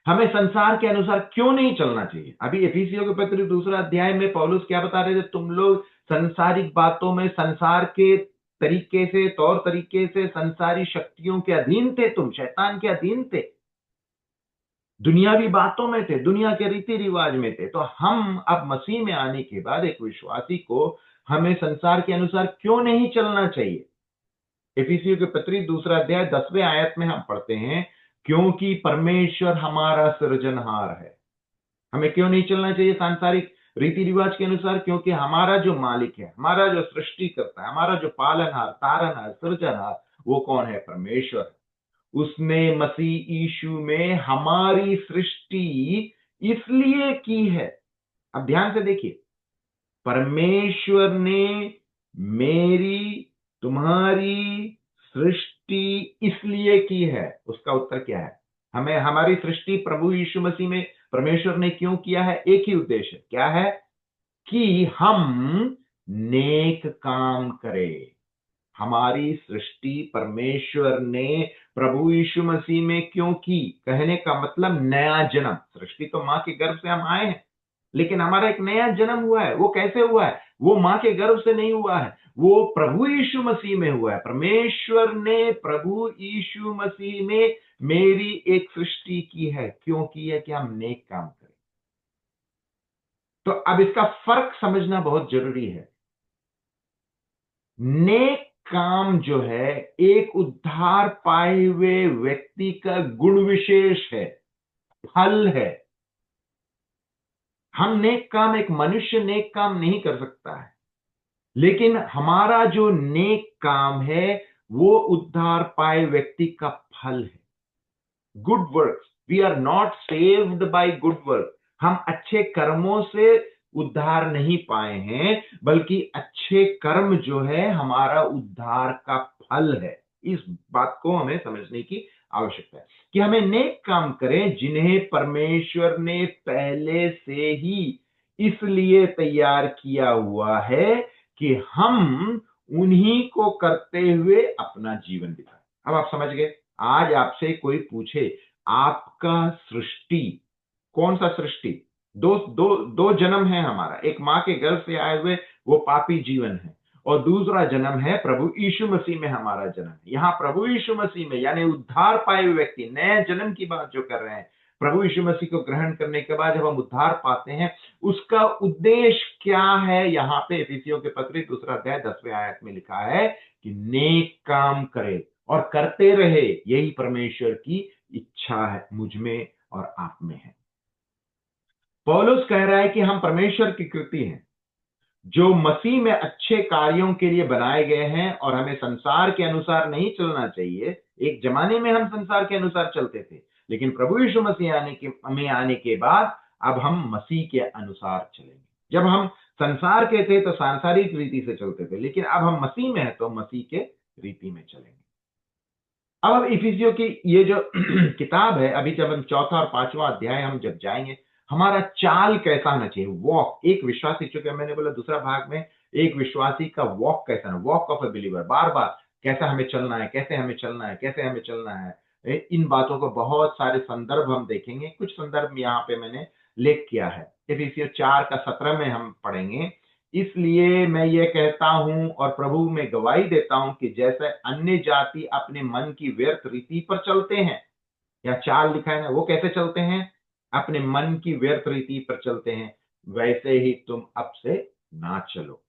हमें संसार के अनुसार क्यों नहीं चलना चाहिए। अभी एफिसियों के पत्र 2 अध्याय में पौलुस क्या बता रहे थे, तुम लोग संसारिक बातों में, संसार के तरीके से, तौर तरीके से, संसारी शक्तियों के अधीन थे, तुम शैतान के अधीन थे, दुनियावी बातों में थे, दुनिया के रीति रिवाज में थे। तो हम अब मसीह में आने के बाद एक विश्वासी को हमें संसार के अनुसार क्यों नहीं चलना चाहिए। एफिसियों के पत्री 2 अध्याय 10वें आयत में हम पढ़ते हैं, क्योंकि परमेश्वर हमारा सृजनहार है। हमें क्यों नहीं चलना चाहिए सांसारिक रीति रिवाज के अनुसार, क्योंकि हमारा जो मालिक है, हमारा जो सृष्टि करता है, हमारा जो पालनहार, तारनहार, सृजनहार, वो कौन है? परमेश्वर। उसने मसीह यीशु में हमारी सृष्टि इसलिए की है। अब ध्यान से देखिए, परमेश्वर ने मेरी, तुम्हारी सृष्टि इसलिए की है। उसका उत्तर क्या है? हमें हमारी सृष्टि प्रभु यीशु मसीह में परमेश्वर ने क्यों किया है? एक ही उद्देश्य, क्या है? कि हम नेक काम करें। हमारी सृष्टि परमेश्वर ने प्रभु यीशु मसीह में क्यों की? कहने का मतलब नया जन्म। सृष्टि तो मां के गर्भ से हम आए हैं, लेकिन हमारा एक नया जन्म हुआ है। वो कैसे हुआ है? वो मां के गर्भ से नहीं हुआ है, वो प्रभु यीशु मसीह में हुआ है। परमेश्वर ने प्रभु यीशु मसीह में मेरी एक सृष्टि की है। क्यों की है? कि हम नेक काम करें। तो अब इसका फर्क समझना बहुत जरूरी है। नेक काम जो है एक उद्धार पाए हुए व्यक्ति का गुण विशेष है, फल है। हम नेक काम, एक मनुष्य नेक काम नहीं कर सकता है, लेकिन हमारा जो नेक काम है वो उद्धार पाए व्यक्ति का फल है। Good works, we are not saved by good work. हम अच्छे कर्मों से उद्धार नहीं पाए हैं, बल्कि अच्छे कर्म जो है हमारा उद्धार का फल है। इस बात को हमें समझने की आवश्यकता है कि हमें नेक काम करें जिन्हें परमेश्वर ने पहले से ही इसलिए तैयार किया हुआ है कि हम उन्हीं को करते हुए अपना जीवन बिताएं। अब आप समझ गए। आज आपसे कोई पूछे, आपका सृष्टि कौन सा सृष्टि? दो दो दो जन्म है हमारा। एक मां के गर्भ से आए हुए वो पापी जीवन है, और दूसरा जन्म है प्रभु यीशु मसीह में हमारा जन्म है। यहां प्रभु यीशु मसीह में, यानी उद्धार पाए हुए व्यक्ति, नए जन्म की बात जो कर रहे हैं, प्रभु यीशु मसीह को ग्रहण करने के बाद जब हम उद्धार पाते हैं, उसका उद्देश्य क्या है? यहां पे एफिसियों के पत्री 2 अध्याय 10वें आयत में लिखा है कि नेक काम करे और करते रहे। यही परमेश्वर की इच्छा है, मुझ में और आप में है। पौलुस कह रहा है कि हम परमेश्वर की कृति हैं, जो मसीह में अच्छे कार्यों के लिए बनाए गए हैं, और हमें संसार के अनुसार नहीं चलना चाहिए। एक जमाने में हम संसार के अनुसार चलते थे, लेकिन प्रभु यीशु मसीह आने के बाद अब हम मसीह के अनुसार चलेंगे। जब हम संसार के थे तो सांसारिक रीति से चलते थे, लेकिन अब हम मसीह में हैं तो मसीह के रीति में चलेंगे। अब इफिसियों की ये जो किताब है, अभी जब हम 4था और 5वां अध्याय हम जब जाएंगे, हमारा चाल कैसा होना चाहिए, वॉक। एक विश्वासी, चूंकि मैंने बोला दूसरा भाग में, एक विश्वासी का वॉक कैसा है, वॉक ऑफ ए बिलीवर, बार बार कैसा हमें चलना है, कैसे हमें चलना है, कैसे हमें चलना है। इन बातों को बहुत सारे संदर्भ हम देखेंगे। कुछ संदर्भ यहाँ पे मैंने लेख किया है। इफिसियों 4:17 में हम पढ़ेंगे, इसलिए मैं ये कहता हूं और प्रभु में गवाही देता हूं कि जैसे अन्य जाति अपने मन की व्यर्थ रीति पर चलते हैं, या चाल लिखा है ना, वो कैसे चलते हैं? अपने मन की व्यर्थ रीति पर चलते हैं, वैसे ही तुम अब से ना चलो।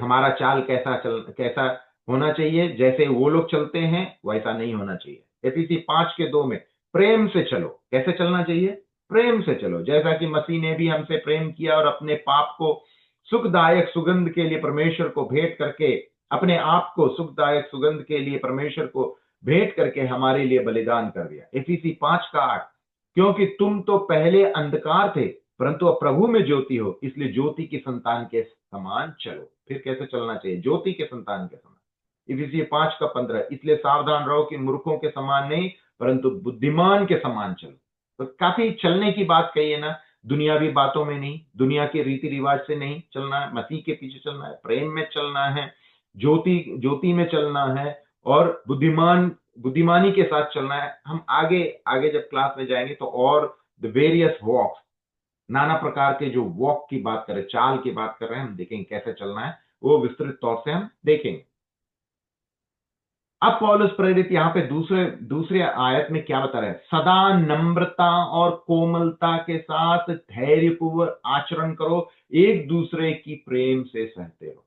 हमारा चाल कैसा होना चाहिए? जैसे वो लोग चलते हैं वैसा नहीं होना चाहिए। एफिसी 5:2 में, प्रेम से चलो। कैसे चलना चाहिए? प्रेम से चलो, जैसा कि मसीह ने भी हमसे प्रेम किया और अपने पाप को सुखदायक सुगंध के लिए परमेश्वर को भेंट करके, अपने आप को सुखदायक सुगंध के लिए परमेश्वर को भेंट करके हमारे लिए बलिदान कर दिया। एफिसी 5:8, क्योंकि तुम तो पहले अंधकार थे, परंतु अब प्रभु में ज्योति हो, इसलिए ज्योति की संतान के समान चलो। फिर कैसे चलना चाहिए? ज्योति के संतान के समान। इफिसी 5:15, इसलिए सावधान रहो कि मूर्खों के समान नहीं, परंतु बुद्धिमान के समान चलो। तो काफी चलने की बात कही है ना, दुनियावी बातों में नहीं, दुनिया के रीति रिवाज से नहीं चलना है, मसीह के पीछे चलना है, प्रेम में चलना है, ज्योति में चलना है, और बुद्धिमान बुद्धिमानी के साथ चलना है। हम आगे आगे जब क्लास में जाएंगे तो और द वेरियस वॉक्स, नाना प्रकार के जो वॉक की बात करें, चाल की बात कर रहे हैं, हम देखेंगे कैसे चलना है, वो विस्तृत तौर से हम देखेंगे। अब पौलुस प्रेरित यहां पे दूसरे दूसरे आयत में क्या बता रहे हैं? सदा नम्रता और कोमलता के साथ धैर्यपूर्वक आचरण करो, एक दूसरे की प्रेम से सहते रहो।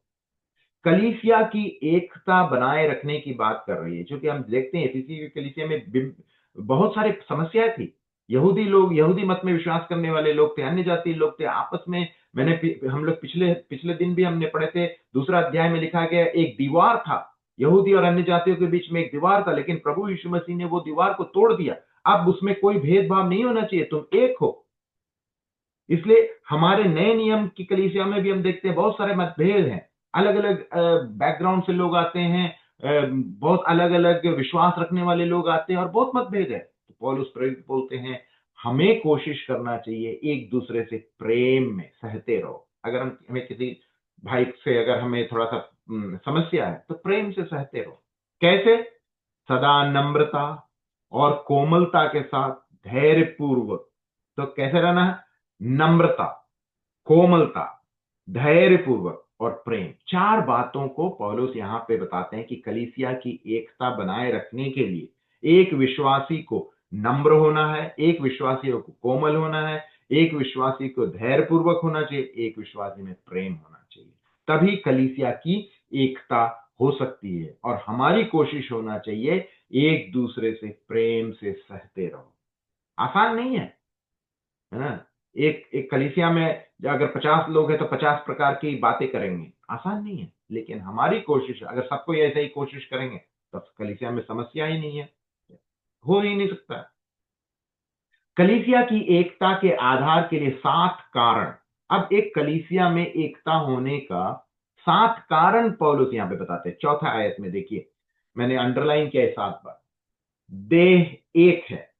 कलीसिया की एकता बनाए रखने की बात कर रही है, क्योंकि हम देखते हैं एफिसी की कलीसिया में बहुत सारे समस्याएं थी। यहूदी लोग, यहूदी मत में विश्वास करने वाले लोग थे, अन्य जाति लोग थे, आपस में हम लोग पिछले पिछले दिन भी हमने पढ़े थे, दूसरा अध्याय में लिखा गया एक दीवार था, यहूदी और अन्य जातियों के बीच में एक दीवार था, लेकिन प्रभु यीशु मसीह ने वो दीवार को तोड़ दिया। अब उसमें कोई भेदभाव नहीं होना चाहिए, तुम एक हो। इसलिए हमारे नए नियम की कलीसिया में भी हम देखते हैं बहुत सारे मतभेद हैं, अलग अलग बैकग्राउंड से लोग आते हैं, बहुत अलग अलग विश्वास रखने वाले लोग आते हैं और बहुत मतभेद है। तो पौलुस प्रेरित बोलते हैं हमें कोशिश करना चाहिए एक दूसरे से प्रेम में सहते रहो। अगर हमें किसी भाई से अगर हमें थोड़ा सा समस्या है तो प्रेम से सहते रहो। कैसे? सदा नम्रता और कोमलता के साथ धैर्यपूर्वक। तो कैसे रहना है? नम्रता, कोमलता, धैर्यपूर्वक और प्रेम। चार बातों को पौलुस यहां पे बताते हैं कि कलीसिया की एकता बनाए रखने के लिए एक विश्वासी को नम्र होना है, एक विश्वासी को कोमल होना है, एक विश्वासी को धैर्यपूर्वक होना चाहिए, एक विश्वासी में प्रेम होना चाहिए। तभी कलीसिया की एकता हो सकती है। और हमारी कोशिश होना चाहिए एक दूसरे से प्रेम से सहते रहो। आसान नहीं है ना? एक एक कलीसिया में अगर 50 लोग हैं तो 50 प्रकार की बातें करेंगे, आसान नहीं है। लेकिन हमारी कोशिश, अगर सबको ऐसे ही कोशिश करेंगे तो कलीसिया में समस्या ही नहीं है, हो ही नहीं सकता। कलीसिया की एकता के आधार के लिए 7 कारण। अब एक कलीसिया में एकता होने का 7 कारण पौलुस यहां पे बताते हैं। चौथा आयत में देखिए, मैंने अंडरलाइन किया है 7 बार। देह एक है,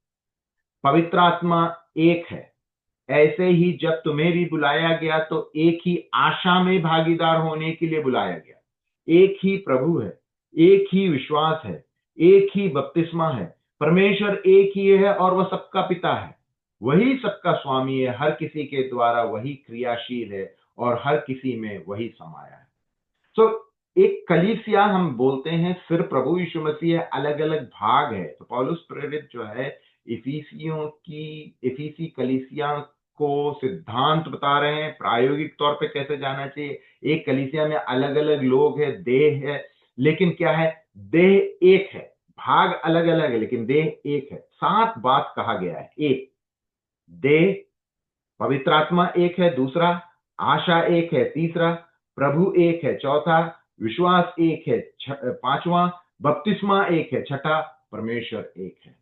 पवित्र आत्मा एक है, ऐसे ही जब तुम्हें भी बुलाया गया तो एक ही आशा में भागीदार होने के लिए बुलाया गया, एक ही प्रभु है, एक ही विश्वास है, एक ही बपतिस्मा है, परमेश्वर एक ही है और वह सबका पिता है, वही सबका स्वामी है, हर किसी के द्वारा वही क्रियाशील है और हर किसी में वही समाया है। तो एक कलीसिया हम बोलते हैं सिर्फ प्रभु यीशु मसीह है, अलग अलग भाग है। तो पौलुस प्रेरित जो है इफिसी कलीसिया को सिद्धांत बता रहे हैं, प्रायोगिक तौर पे कैसे जाना चाहिए। एक कलीसिया में अलग अलग लोग है, देह है, लेकिन क्या है? देह एक है, भाग अलग अलग है लेकिन देह एक है। 7 बात कहा गया है। एक, देह, पवित्र आत्मा एक है। दूसरा, आशा एक है। तीसरा, प्रभु एक है। चौथा, विश्वास एक है। पांचवा, बपतिस्मा एक है। छठा, परमेश्वर एक है।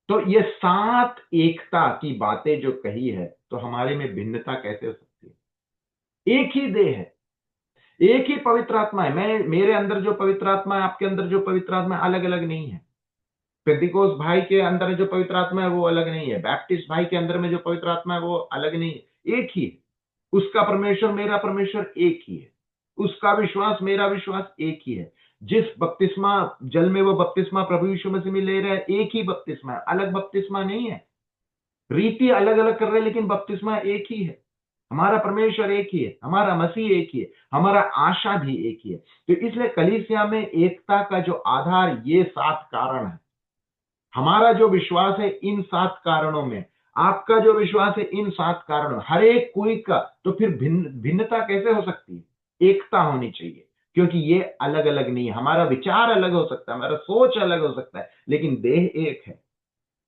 तो ये 7 एकता की बातें जो कही है, तो हमारे में भिन्नता कैसे हो सकती है? एक ही देह है, एक ही पवित्र आत्मा है। मेरे अंदर जो पवित्र आत्मा है, आपके अंदर जो पवित्र आत्मा है, अलग अलग नहीं है। पेंतिकोस भाई के अंदर जो पवित्र आत्मा है वो अलग नहीं है, बैप्टिस्ट भाई के अंदर में जो पवित्र आत्मा है वो अलग नहीं है, एक ही है। उसका परमेश्वर मेरा परमेश्वर एक ही है, उसका विश्वास मेरा विश्वास एक ही है। जिस बपतिस्मा जल में वो बपतिस्मा प्रभु यीशु मसीह में ले रहे हैं, एक ही बपतिस्मा है, अलग बपतिस्मा नहीं है। रीति अलग अलग कर रहे हैं लेकिन बपतिस्मा एक ही है। हमारा परमेश्वर एक ही है, हमारा मसीह एक ही है, हमारा आशा भी एक ही है। तो इसलिए कलीसिया में एकता का जो आधार ये 7 कारण है। हमारा जो विश्वास है इन 7 कारणों में, आपका जो विश्वास है इन 7 कारणों में, हर एक कोई का, तो फिर भिन्नता कैसे हो सकती है? एकता होनी चाहिए, क्योंकि ये अलग अलग नहीं है। हमारा विचार अलग हो सकता है, हमारा सोच अलग हो सकता है, लेकिन देह एक है,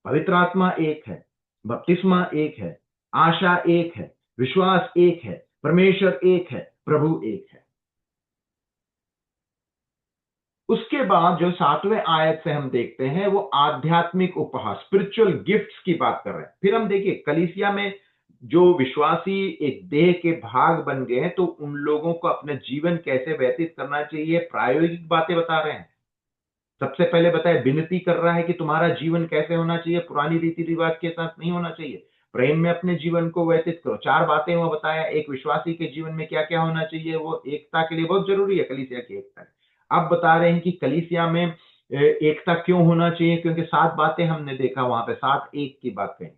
पवित्र आत्मा एक है, बपतिस्मा एक है, आशा एक है, विश्वास एक है, परमेश्वर एक है, प्रभु एक है। उसके बाद जो 7वें आयत से हम देखते हैं वो आध्यात्मिक उपहार, स्पिरिचुअल गिफ्ट्स की बात कर रहे हैं। फिर हम देखिए कलीसिया में जो विश्वासी एक देह के भाग बन गए हैं, तो उन लोगों को अपना जीवन कैसे व्यतीत करना चाहिए, प्रायोगिक बातें बता रहे हैं। सबसे पहले बताया, विनती कर रहा है कि तुम्हारा जीवन कैसे होना चाहिए, पुरानी रीति रिवाज के साथ नहीं होना चाहिए, प्रेम में अपने जीवन को व्यतीत करो। 4 बातें वो बताया, एक विश्वासी के जीवन में क्या क्या होना चाहिए, वो एकता के लिए बहुत जरूरी है, कलीसिया की एकता। अब बता रहे हैं कि कलीसिया में एकता क्यों होना चाहिए? क्योंकि 7 बातें हमने देखा वहां पे, 7 एक की बात कही।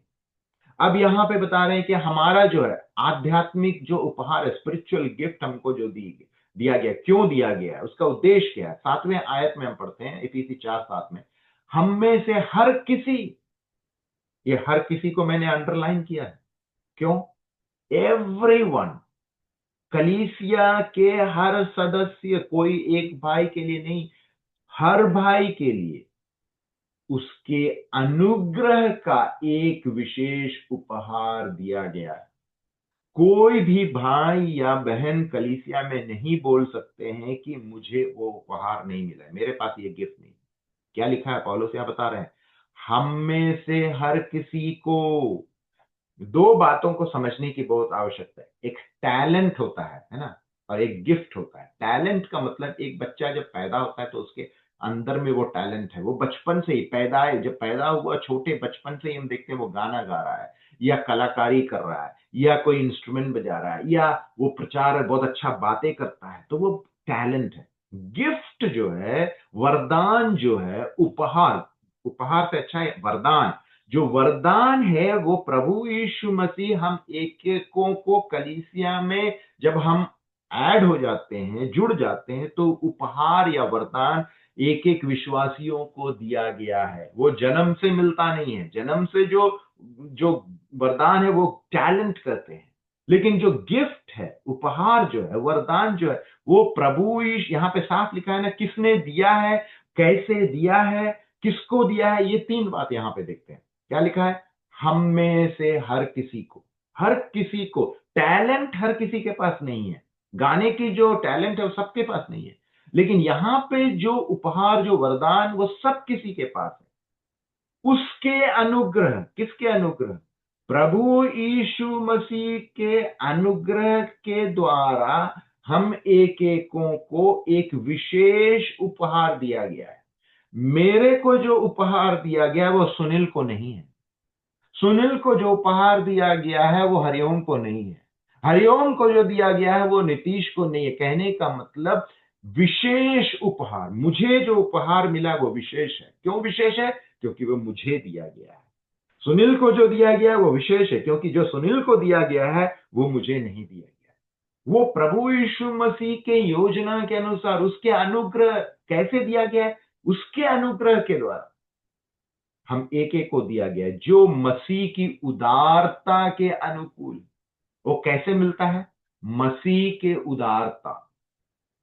अब यहां पे बता रहे हैं कि हमारा जो है आध्यात्मिक जो उपहार है, स्पिरिचुअल गिफ्ट हमको जो दिया गया, क्यों दिया गया है, उसका उद्देश्य क्या है। 7वें आयत में हम पढ़ते हैं, इफिसी 4:7 में, हम में से हर किसी, ये हर किसी को मैंने अंडरलाइन किया है, क्यों? एवरीवन, कलीसिया के हर सदस्य, कोई एक भाई के लिए नहीं, हर भाई के लिए उसके अनुग्रह का एक विशेष उपहार दिया गया है। कोई भी भाई या बहन कलीसिया में नहीं बोल सकते हैं कि मुझे वो उपहार नहीं मिला है, मेरे पास ये गिफ्ट नहीं। क्या लिखा है पौलुस यहां बता रहे हैं, हम में से हर किसी को। दो बातों को समझने की बहुत आवश्यकता है, एक टैलेंट होता है ना, और एक गिफ्ट होता है। टैलेंट का मतलब, एक बच्चा जब पैदा होता है तो उसके अंदर में वो टैलेंट है, वो बचपन से ही जब पैदा हुआ, छोटे बचपन से ही हम देखते हैं वो गाना गा रहा है, या कलाकारी कर रहा है, या कोई इंस्ट्रूमेंट बजा रहा है, या वो प्रचार बहुत अच्छा बातें करता है, तो वो टैलेंट है। गिफ्ट जो है, वरदान जो है, उपहार, उपहार से अच्छा है वरदान। जो वरदान है वो प्रभु यीशु मसीह, हम एक एकों को कलीसिया में जब हम ऐड हो जाते हैं, जुड़ जाते हैं, तो उपहार या वरदान एक एक विश्वासियों को दिया गया है। वो जन्म से मिलता नहीं है, जन्म से जो जो वरदान है वो टैलेंट कहते हैं, लेकिन जो गिफ्ट है, उपहार जो है, वरदान जो है, वो प्रभु यीशु, यहां पे साफ लिखा है ना, किसने दिया है, कैसे दिया है, किसको दिया है। ये 3 बात यहां पे देखते हैं। क्या लिखा है, हम में से हर किसी को, हर किसी को। टैलेंट हर किसी के पास नहीं है, गाने की जो टैलेंट है वो सबके पास नहीं है, लेकिन यहां पे जो उपहार, जो वरदान, वो सब किसी के पास है। उसके अनुग्रह, किसके अनुग्रह? प्रभु यीशु मसीह के अनुग्रह के द्वारा हम एक एकों को एक विशेष उपहार दिया गया है। मेरे को जो उपहार दिया गया है वो सुनील को नहीं है। सुनील को जो उपहार दिया गया है वो हरिओम को नहीं है। हरिओम को जो दिया गया है वो नीतीश को नहीं है। कहने का मतलब, विशेष उपहार, मुझे जो उपहार मिला वो विशेष है। क्यों विशेष है? क्योंकि वो मुझे दिया गया है। सुनील को जो दिया गया है वो विशेष है, क्योंकि जो सुनील को दिया गया है वो मुझे नहीं दिया गया। वो प्रभु यीशु मसीह के योजना के अनुसार, उसके अनुग्रह कैसे दिया गया है, उसके अनुग्रह के द्वारा हम एक एक को दिया गया है, जो मसीह की उदारता के अनुकूल। वो कैसे मिलता है? मसीह के उदारता,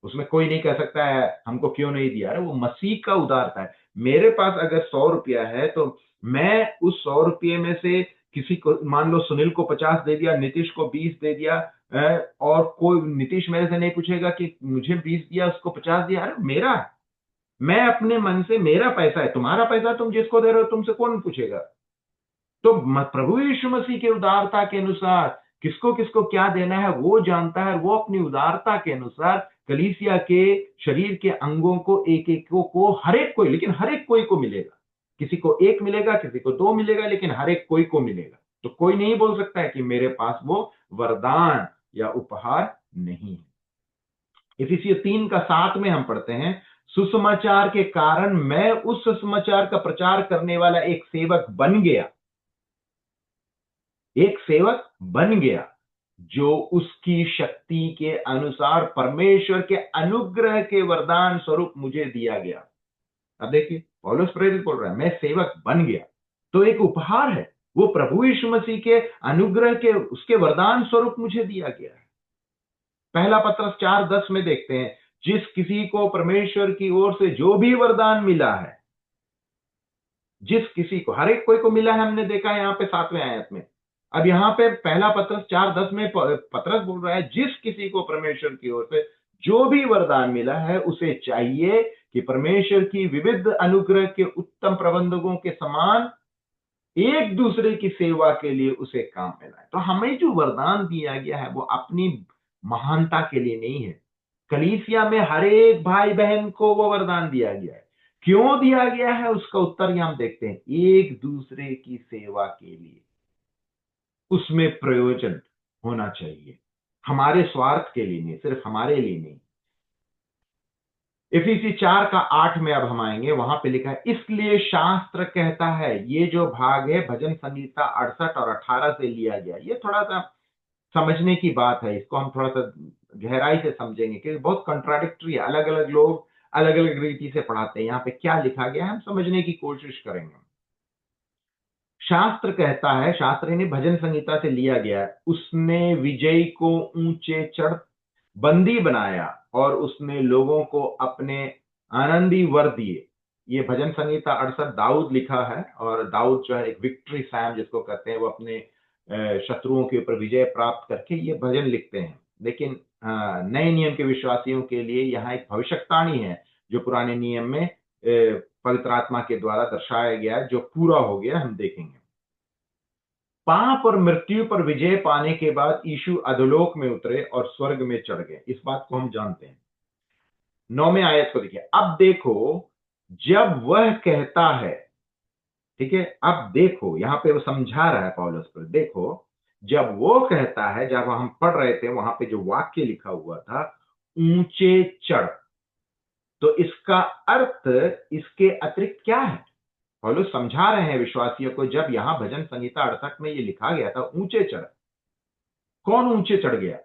उसमें कोई नहीं कह सकता है हमको क्यों नहीं दिया। अरे वो मसीह का उदारता है। मेरे पास अगर 100 रुपया है तो मैं उस 100 रुपये में से किसी को, मान लो सुनील को 50 दे दिया, नीतीश को 20 दे दिया, और कोई नीतीश मेरे से नहीं पूछेगा कि मुझे 20 दिया, उसको 50 दिया। अरे मेरा है, मैं अपने मन से, मेरा पैसा है, तुम्हारा पैसा तुम जिसको दे रहे हो तुमसे कौन पूछेगा। तो प्रभु यीशु मसीह के उदारता के अनुसार किसको किसको क्या देना है वो जानता है। वो अपनी उदारता के अनुसार कलीसिया के शरीर के अंगों को, एक एक को हर एक कोई, लेकिन हर एक कोई को मिलेगा। किसी को 1 मिलेगा, किसी को 2 मिलेगा, लेकिन हर एक कोई को मिलेगा। तो कोई नहीं बोल सकता है कि मेरे पास वो वरदान या उपहार नहीं है। इफिसियों 3:7 में हम पढ़ते हैं, सुसमाचार के कारण मैं उस सुसमाचार का प्रचार करने वाला एक सेवक बन गया, एक सेवक बन गया, जो उसकी शक्ति के अनुसार परमेश्वर के अनुग्रह के वरदान स्वरूप मुझे दिया गया। अब देखिए, पौलुस प्रेरित बोल रहा है, मैं सेवक बन गया, तो एक उपहार है, वो प्रभु यीशु मसीह के अनुग्रह के, उसके वरदान स्वरूप मुझे दिया गया है। पहला पत्रस 4:10 में देखते हैं, जिस किसी को परमेश्वर की ओर से जो भी वरदान मिला है, जिस किसी को, हर एक कोई को मिला है, हमने देखा है यहां पे 7वें आयत में। अब यहां पे पहला पत्रस 4:10 में पत्रस बोल रहा है, जिस किसी को परमेश्वर की ओर से जो भी वरदान मिला है, उसे चाहिए कि परमेश्वर की विविध अनुग्रह के उत्तम प्रबंधकों के समान एक दूसरे की सेवा के लिए उसे काम में लाए। तो हमें जो वरदान दिया गया है वो अपनी महानता के लिए नहीं है। कलीसिया में हर एक भाई बहन को वो वरदान दिया गया है। क्यों दिया गया है, उसका उत्तर यहां हम देखते हैं, एक दूसरे की सेवा के लिए। उसमें प्रयोजन होना चाहिए, हमारे स्वार्थ के लिए नहीं, सिर्फ हमारे लिए नहीं। इफिसी 4:8 में अब हम आएंगे, वहां पे लिखा है, इसलिए शास्त्र कहता है, ये जो भाग है भजन संहिता 68 और 18 से लिया गया। ये थोड़ा सा समझने की बात है, इसको हम थोड़ा सा गहराई से समझेंगे क्योंकि बहुत कंट्राडिक्टरी है, अलग अलग लोग अलग अलग रीति से पढ़ाते हैं। यहाँ पे क्या लिखा गया है हम समझने की कोशिश करेंगे। शास्त्र कहता है, शास्त्र यानी भजन संहिता से लिया गया है, उसने विजयी को ऊंचे चढ़ बंदी बनाया और उसने लोगों को अपने आनंदी वर दिए। ये भजन संहिता 68 दाऊद लिखा है, और दाऊद जो है एक विक्ट्री सैम जिसको कहते हैं, वो अपने शत्रुओं के ऊपर विजय प्राप्त करके ये भजन लिखते हैं। लेकिन नए नियम के विश्वासियों के लिए यहाँ एक भविष्यवाणी है जो पुराने नियम में पवित्र आत्मा के द्वारा दर्शाया गया है, जो पूरा हो गया, हम देखेंगे। पाप और मृत्यु पर विजय पाने के बाद यीशु अधोलोक में उतरे और स्वर्ग में चढ़ गए। इस बात को हम जानते हैं। 9वें आयत को देखिए, अब देखो जब वह कहता है, ठीक है, अब देखो, यहां पे वो समझा रहा है पौलुस पर, देखो जब वो कहता है, जब हम पढ़ रहे थे वहां पे जो वाक्य लिखा हुआ था, ऊंचे चढ़, तो इसका अर्थ इसके अतिरिक्त क्या है? पौलुस समझा रहे हैं विश्वासियों को, जब यहां भजन संहिता 68 में ये लिखा गया था ऊंचे चढ़, कौन ऊंचे चढ़ गया?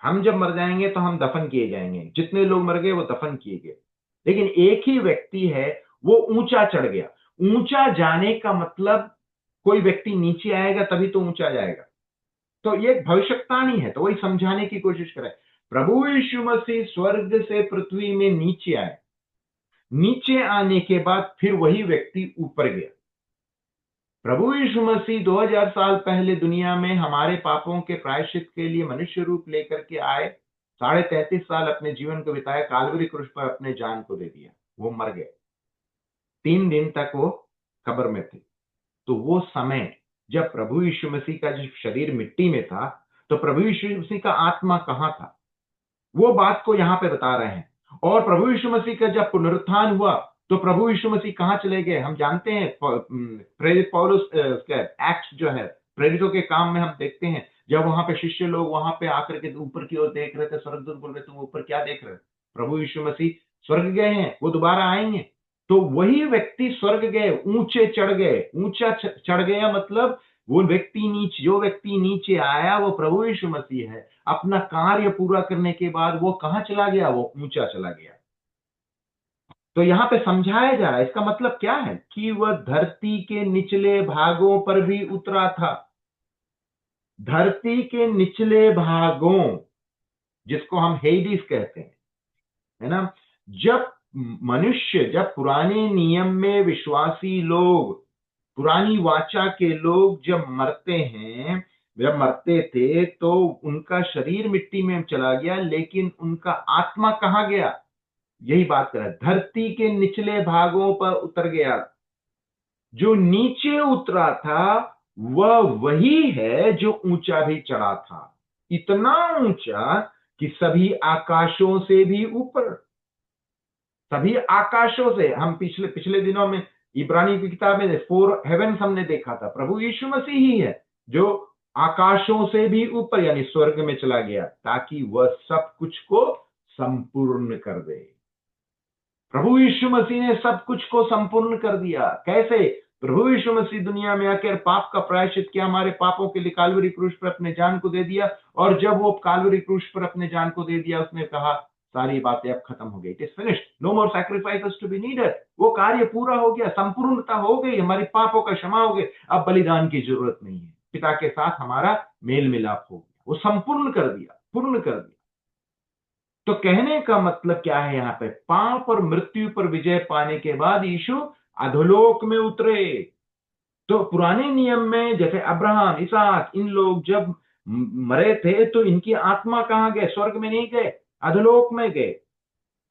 हम जब मर जाएंगे तो हम दफन किए जाएंगे, जितने लोग मर गए वो दफन किए गए, लेकिन एक ही व्यक्ति है वो ऊंचा चढ़ गया। ऊंचा जाने का मतलब कोई व्यक्ति नीचे आएगा तभी तो ऊंचा जाएगा। तो ये एक भविष्यवाणी है, तो वही समझाने की कोशिश करें। प्रभु यीशु मसीह स्वर्ग से पृथ्वी में नीचे आए, नीचे आने के बाद फिर वही व्यक्ति ऊपर गया। प्रभु यीशु मसीह 2000 साल पहले दुनिया में हमारे पापों के प्रायश्चित के लिए मनुष्य रूप लेकर के आए, 33.5 साल अपने जीवन को बिताया, कालवरी क्रूस पर अपने जान को दे दिया, वो मर गए, 3 दिन तक वो कब्र में थे। तो वो समय जब प्रभु यीशु मसीह का जो शरीर मिट्टी में था, तो प्रभु यीशु मसीह का आत्मा कहां था, वो बात को यहां पे बता रहे हैं। और प्रभु यीशु मसीह का जब पुनरुत्थान हुआ तो प्रभु यीशु मसीह कहां चले गए? हम जानते हैं, प्रेरित पौलुस एक्ट्स जो है, प्रेरितों के काम में हम देखते हैं, जब वहां पे शिष्य लोग वहां पे आकर के ऊपर की ओर देख रहे थे, स्वर्गदूत बोल रहे, तुम ऊपर क्या देख रहे हो? प्रभु यीशु मसीह स्वर्ग गए हैं, वो दोबारा आएंगे। तो वही व्यक्ति स्वर्ग गए, ऊंचे चढ़ गए। ऊंचा चढ़ गया मतलब वो व्यक्ति नीचे, जो व्यक्ति नीचे आया वो प्रभु यीशु मसीह है। अपना कार्य पूरा करने के बाद वो कहां चला गया? वो ऊंचा चला गया। तो यहां पे समझाया जा रहा है, इसका मतलब क्या है कि वह धरती के निचले भागों पर भी उतरा था। धरती के निचले भागों, जिसको हम हेडिस कहते हैं, है ना। जब मनुष्य, जब पुराने नियम में विश्वासी लोग, पुरानी वाचा के लोग जब मरते हैं, जब मरते थे तो उनका शरीर मिट्टी में चला गया, लेकिन उनका आत्मा कहां गया? यही बात कर रहा है, धरती के निचले भागों पर उतर गया। जो नीचे उतरा था वह वही है जो ऊंचा भी चढ़ा था, इतना ऊंचा कि सभी आकाशों से भी ऊपर, सभी आकाशों से। हम पिछले पिछले दिनों में इब्रानी की किताब में 4 हेवेंस हमने देखा था, प्रभु यीशु मसीह ही है जो आकाशों से भी ऊपर यानी स्वर्ग में चला गया, ताकि वह सब कुछ को संपूर्ण कर दे। प्रभु यीशु मसीह ने सब कुछ को संपूर्ण कर दिया। कैसे? प्रभु यीशु मसीह दुनिया में आकर पाप का प्रायश्चित किया, हमारे पापों के लिए कालवरी क्रूस पर अपने जान को दे दिया, और जब वो कालवरी क्रूस पर अपने जान को दे दिया, उसने कहा सारी बातें अब खत्म हो गई, it is finished, no more sacrifices to be needed. वो कार्य पूरा हो गया, संपूर्णता हो गई, हमारी पापों का क्षमा हो गया, अब बलिदान की जरूरत नहीं है, पिता के साथ हमारा मेल मिलाप हो गया, वो संपूर्ण कर दिया, पूर्ण कर दिया। तो कहने का मतलब क्या है? यहां पे पाप और मृत्यु पर विजय पाने के बाद यीशु अधोलोक में उतरे। तो पुराने नियम में जैसे अब्राहम, इसहाक, इन लोग जब मरे थे तो इनकी आत्मा कहां गए? स्वर्ग में नहीं गए, अधोलोक में गए,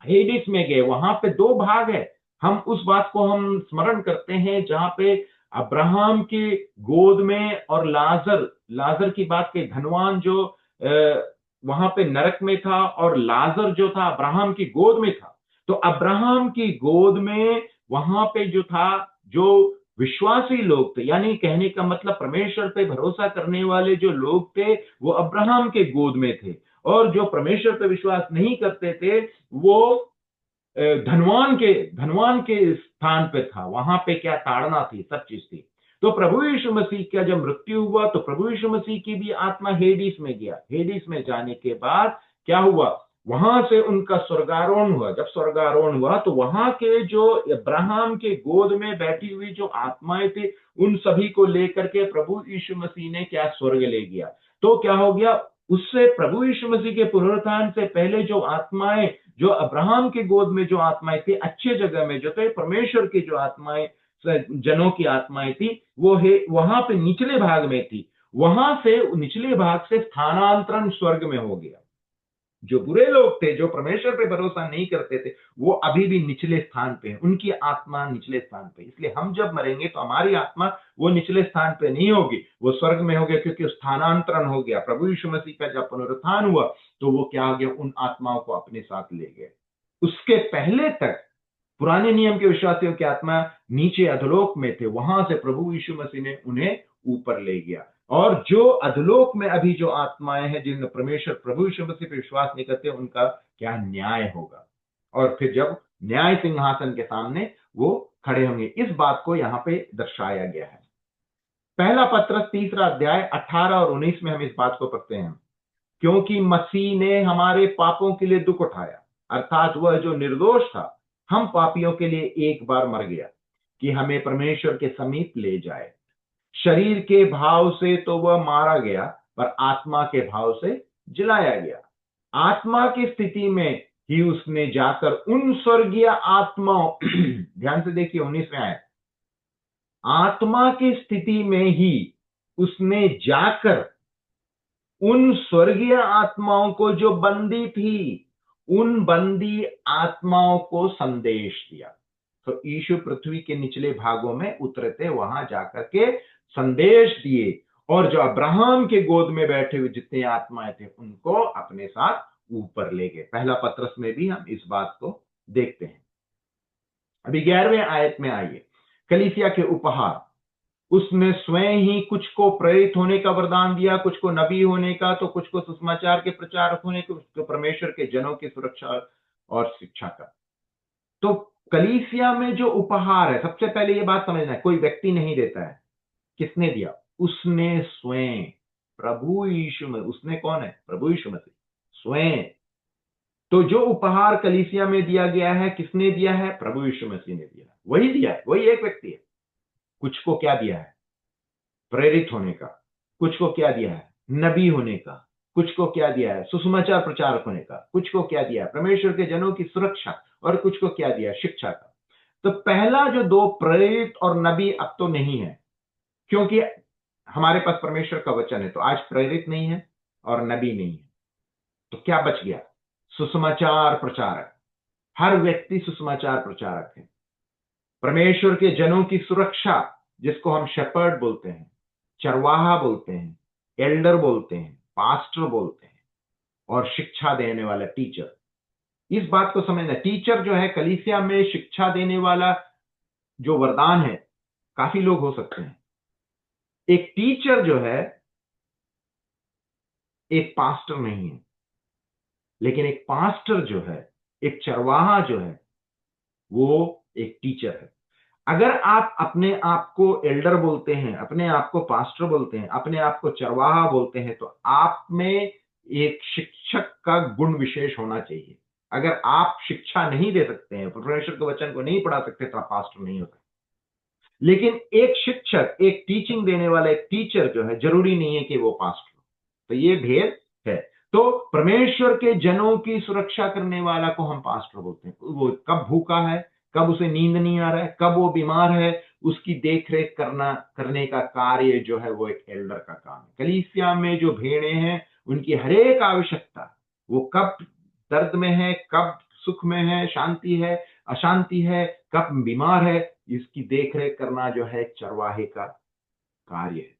हेडिस में गए। वहां पे 2 भाग है, हम उस बात को हम स्मरण करते हैं जहां पे अब्राहम की गोद में और लाजर, लाजर की बात के धनवान जो वहां पे नरक में था, और लाजर जो था अब्राहम की गोद में था। तो अब्राहम की गोद में वहां पे जो था, जो विश्वासी लोग थे, यानी कहने का मतलब परमेश्वर पे भरोसा करने वाले जो लोग थे वो अब्राहम के गोद में थे, और जो परमेश्वर पे विश्वास नहीं करते थे वो धनवान के स्थान पे था, वहां पे क्या ताड़ना थी, सब चीज थी। तो प्रभु यीशु मसीह का जब मृत्यु हुआ तो प्रभु यीशु मसीह की भी आत्मा हेडिस में गया। हेडिस में जाने के बाद क्या हुआ, वहां से उनका स्वर्गारोहण हुआ। जब स्वर्गारोहण हुआ तो वहां के जो अब्राहम के गोद में बैठी हुई जो आत्माएं थी, उन सभी को लेकर के प्रभु यीशु मसीह ने क्या स्वर्ग ले गया। तो क्या हो गया, उससे प्रभु यीशु मसीह के पुनरुत्थान से पहले जो आत्माएं, जो अब्राहम के गोद में जो आत्माएं थी, अच्छे जगह में जो थे, परमेश्वर की जो आत्माएं, जनों की आत्माएं थी, वो है वहां पे निचले भाग में थी। वहां से निचले भाग से स्थानांतरण स्वर्ग में हो गया। जो बुरे लोग थे, जो परमेश्वर पे भरोसा नहीं करते थे, वो अभी भी निचले स्थान पे है, उनकी आत्मा निचले स्थान पे। इसलिए हम जब मरेंगे तो हमारी आत्मा वो निचले स्थान पे नहीं होगी, वो स्वर्ग में होगी, क्योंकि स्थानांतरण हो गया। प्रभु यीशु मसीह का जब पुनरुत्थान हुआ तो वो क्या हो गया, उन आत्माओं को अपने साथ ले गए। उसके पहले तक पुराने नियम के विश्वासियों की आत्मा नीचे अधोलोक में थे, वहां से प्रभु यीशु मसीह ने उन्हें ऊपर ले गया। और जो अधोलोक में अभी जो आत्माएं हैं, जिन परमेश्वर प्रभु यीशु मसीह पर विश्वास नहीं करते, उनका क्या न्याय होगा। और फिर जब न्याय सिंहासन के सामने वो खड़े होंगे, इस बात को यहां पे दर्शाया गया है। पहला पत्रस 3 अध्याय 18 और 19 में हम इस बात को पढ़ते हैं, क्योंकि मसीह ने हमारे पापों के लिए दुख उठाया, अर्थात वह जो निर्दोष था, हम पापियों के लिए एक बार मर गया कि हमें परमेश्वर के समीप ले जाए। शरीर के भाव से तो वह मारा गया, पर आत्मा के भाव से जिलाया गया। आत्मा की स्थिति में ही उसने जाकर उन स्वर्गीय आत्माओं ध्यान से देखिए 19 में आए, आत्मा की स्थिति में ही उसने जाकर उन स्वर्गीय आत्माओं को जो बंदी थी, उन बंदी आत्माओं को संदेश दिया। तो यीशु पृथ्वी के निचले भागों में उतरे थे, वहां जाकर के संदेश दिए, और जो अब्राहम के गोद में बैठे हुए जितने आत्माएं थे, उनको अपने साथ ऊपर ले गए। पहला पत्रस में भी हम इस बात को देखते हैं। अभी 11वें आयत में आइए, कलीसिया के उपहार। उसने स्वयं ही कुछ को प्रेरित होने का वरदान दिया, कुछ को नबी होने का, तो कुछ को सुसमाचार के प्रचारक होने का, कुछ को परमेश्वर के जनों की सुरक्षा और शिक्षा का। तो कलीसिया में जो उपहार है, सबसे पहले ये बात समझना है, कोई व्यक्ति नहीं देता है। किसने दिया? उसने स्वयं, प्रभु यीशु में। उसने कौन है? प्रभु यीशु मसीह स्वयं। तो जो उपहार कलीसिया में दिया गया है, किसने दिया है? प्रभु यीशु मसीह ने दिया है, वही दिया है, वही एक व्यक्ति है। कुछ को क्या दिया है? प्रेरित होने का। कुछ को क्या दिया है? नबी होने का। कुछ को क्या दिया है? सुसमाचार प्रचारक होने का। कुछ को क्या दिया है? परमेश्वर के जनों की सुरक्षा। और कुछ को क्या दिया? शिक्षा का। तो पहला जो दो, प्रेरित और नबी, अब तो नहीं है, क्योंकि हमारे पास परमेश्वर का वचन है। तो आज प्रेरित नहीं है और नबी नहीं है, तो क्या बच गया? सुसमाचार प्रचारक। हर व्यक्ति सुसमाचार प्रचारक है। परमेश्वर के जनों की सुरक्षा, जिसको हम शेपर्ड बोलते हैं, चरवाहा बोलते हैं, एल्डर बोलते हैं, पास्टर बोलते हैं, और शिक्षा देने वाला टीचर। इस बात को समझना, टीचर जो है कलीसिया में शिक्षा देने वाला जो वरदान है, काफी लोग हो सकते हैं। एक टीचर जो है एक पास्टर नहीं है, लेकिन एक पास्टर जो है, एक चरवाहा जो है, वो एक टीचर है। अगर आप अपने आप को एल्डर बोलते हैं, अपने आप को पास्टर बोलते हैं, अपने आप को चरवाहा बोलते हैं, तो आप में एक शिक्षक का गुण विशेष होना चाहिए। अगर आप शिक्षा नहीं दे सकते हैं, परमेश्वर के वचन को नहीं पढ़ा सकते, तो आप पास्टर नहीं हो सकते। लेकिन एक शिक्षक, एक टीचिंग देने वाला एक टीचर जो है, जरूरी नहीं है कि वो पास्टर हो। तो ये भेद है। तो परमेश्वर के जनों की सुरक्षा करने वाला को हम पास्टर बोलते हैं। वो कब भूखा है, कब उसे नींद नहीं आ रहा है, कब वो बीमार है, उसकी देखरेख करने का कार्य जो है वो एक एल्डर का काम है। कलीसिया में जो भेड़ें हैं, उनकी हरेक आवश्यकता, वो कब दर्द में है, कब सुख में है, शांति है, अशांति है, कब बीमार है, इसकी देखरेख करना जो है चरवाहे का कार्य है।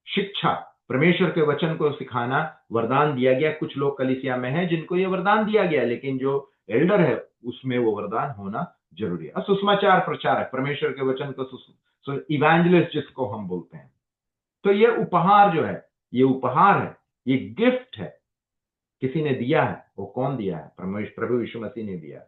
शिक्षा, परमेश्वर के वचन को सिखाना वरदान दिया गया। कुछ लोग कलीसिया में हैं जिनको ये वरदान दिया गया, लेकिन जो एल्डर है उसमें वो वरदान होना जरूरी है। सुसमाचार प्रचारक, परमेश्वर के वचन को इवेंजलिस्ट जिसको हम बोलते हैं। तो ये उपहार जो है, ये उपहार है, ये गिफ्ट है, किसी ने दिया है। वो कौन दिया है? प्रभु यीशु मसीह ने दिया है।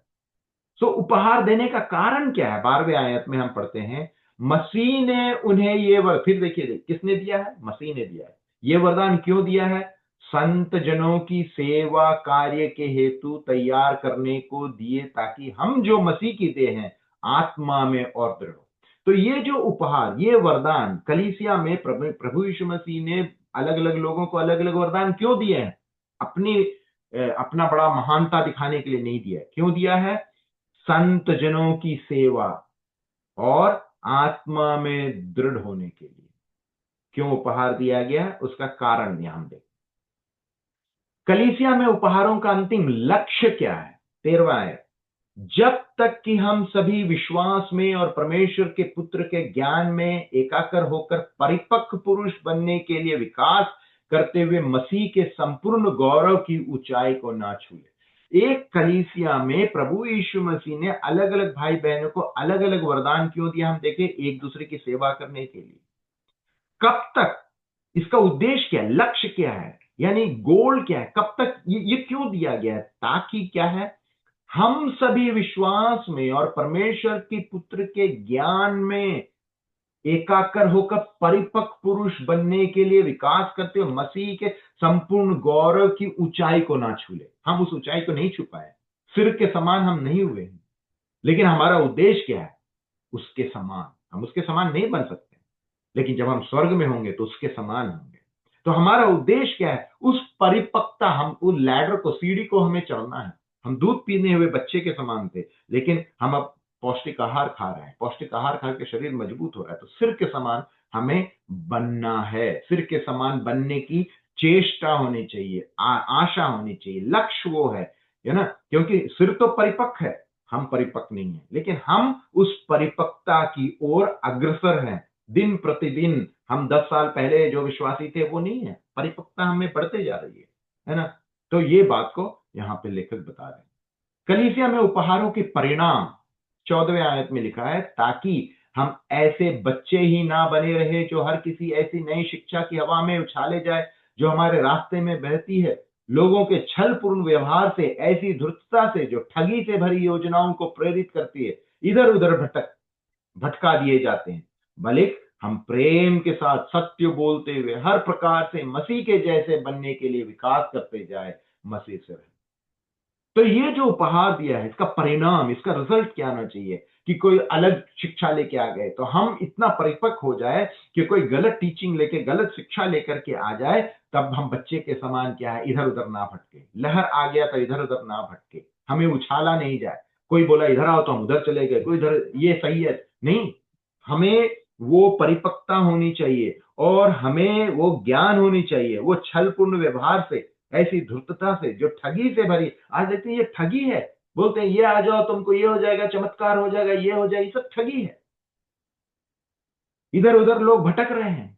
सो उपहार देने का कारण क्या है? 12वें आयत में हम पढ़ते हैं, मसीह ने उन्हें ये फिर देखिए किसने दिया है? मसीह ने दिया है। ये वरदान क्यों दिया है? संत जनों की सेवा कार्य के हेतु तैयार करने को दिए, ताकि हम जो मसीह की देह हैं आत्मा में और दृढ़ हो। तो ये जो उपहार, ये वरदान कलीसिया में प्रभु यीशु मसीह ने अलग अलग लोगों को अलग अलग वरदान क्यों दिए हैं? अपना बड़ा महानता दिखाने के लिए नहीं दिया है। क्यों दिया है? संत जनों की सेवा और आत्मा में दृढ़ होने के लिए। क्यों उपहार दिया गया है? उसका कारण यहां हम देखें। कलीसिया में उपहारों का अंतिम लक्ष्य क्या है? 13वां आयत, जब तक कि हम सभी विश्वास में और परमेश्वर के पुत्र के ज्ञान में एकाकर होकर परिपक्व पुरुष बनने के लिए विकास करते हुए मसीह के संपूर्ण गौरव की ऊंचाई को ना छूए। एक कलीसिया में प्रभु यीशु मसीह ने अलग अलग भाई बहनों को अलग अलग वरदान क्यों दिया? हम देखें, एक दूसरे की सेवा करने के लिए। कब तक? इसका उद्देश्य क्या है? लक्ष्य क्या है? यानी गोल क्या है? कब तक ये क्यों दिया गया है? ताकि क्या है? हम सभी विश्वास में और परमेश्वर के पुत्र के ज्ञान में एकाकर होकर परिपक्व पुरुष बनने के लिए विकास करते हुए मसीह के संपूर्ण गौरव की ऊंचाई को ना छू ले। हम उस ऊंचाई को नहीं छू पाए, सिर के समान हम नहीं हुए हैं, लेकिन हमारा उद्देश्य क्या है? उसके समान। हम उसके समान नहीं बन सकते, लेकिन जब हम स्वर्ग में होंगे तो उसके समान होंगे। तो हमारा उद्देश्य क्या है? उस परिपक्वता, हम उस लैडर को, सीढ़ी को हमें चढ़ना है। हम दूध पीने हुए बच्चे के समान थे, लेकिन हम अब पौष्टिक आहार खा रहे हैं। पौष्टिक आहार खा के शरीर मजबूत हो रहा है। तो सिर के समान हमें बनना है। सिर के समान बनने की चेष्टा होनी चाहिए, आशा होनी चाहिए, लक्ष्य वो है ना? क्योंकि सिर तो परिपक्व है, हम परिपक्व नहीं है, लेकिन हम उस परिपक्वता की ओर अग्रसर हैं। दिन प्रतिदिन हम 10 साल पहले जो विश्वासी थे वो नहीं है, परिपक्वता हमें बढ़ते जा रही है ना? तो ये बात को यहां पे लेखक बता रहे हैं। कलीसिया में उपहारों के परिणाम 14वें आयत में लिखा है, ताकि हम ऐसे बच्चे ही ना बने रहे जो हर किसी ऐसी नई शिक्षा की हवा में उछाले जाए जो हमारे रास्ते में बहती है, लोगों के छलपूर्ण व्यवहार से, ऐसी धूर्तता से जो ठगी से भरी योजनाओं को प्रेरित करती है, इधर उधर भटका दिए जाते हैं। बल्कि हम प्रेम के साथ सत्य बोलते हुए हर प्रकार से मसीह के जैसे बनने के लिए विकास करते जाए। मसीह से रहे। तो ये जो उपहार दिया है, इसका परिणाम, इसका रिजल्ट क्या आना चाहिए? कि कोई अलग शिक्षा लेके आ गए तो हम इतना परिपक्व हो जाए कि कोई गलत टीचिंग लेके, गलत शिक्षा लेकर के आ जाए, तब हम बच्चे के समान क्या है, इधर उधर ना भटके। लहर आ गया तो इधर उधर ना भटके, हमें उछाला नहीं जाए। कोई बोला इधर आओ तो हम उधर चले गए, कोई इधर, ये सही है नहीं। हमें वो परिपक्वता होनी चाहिए और हमें वो ज्ञान होनी चाहिए, वो छलपूर्ण व्यवहार से, ऐसी धूर्तता से जो ठगी से भरी। आज देखते हैं ये ठगी है, बोलते हैं ये आ जाओ तुमको ये हो जाएगा, चमत्कार हो जाएगा, ये हो जाएगा, ये सब ठगी है। इधर उधर लोग भटक रहे हैं,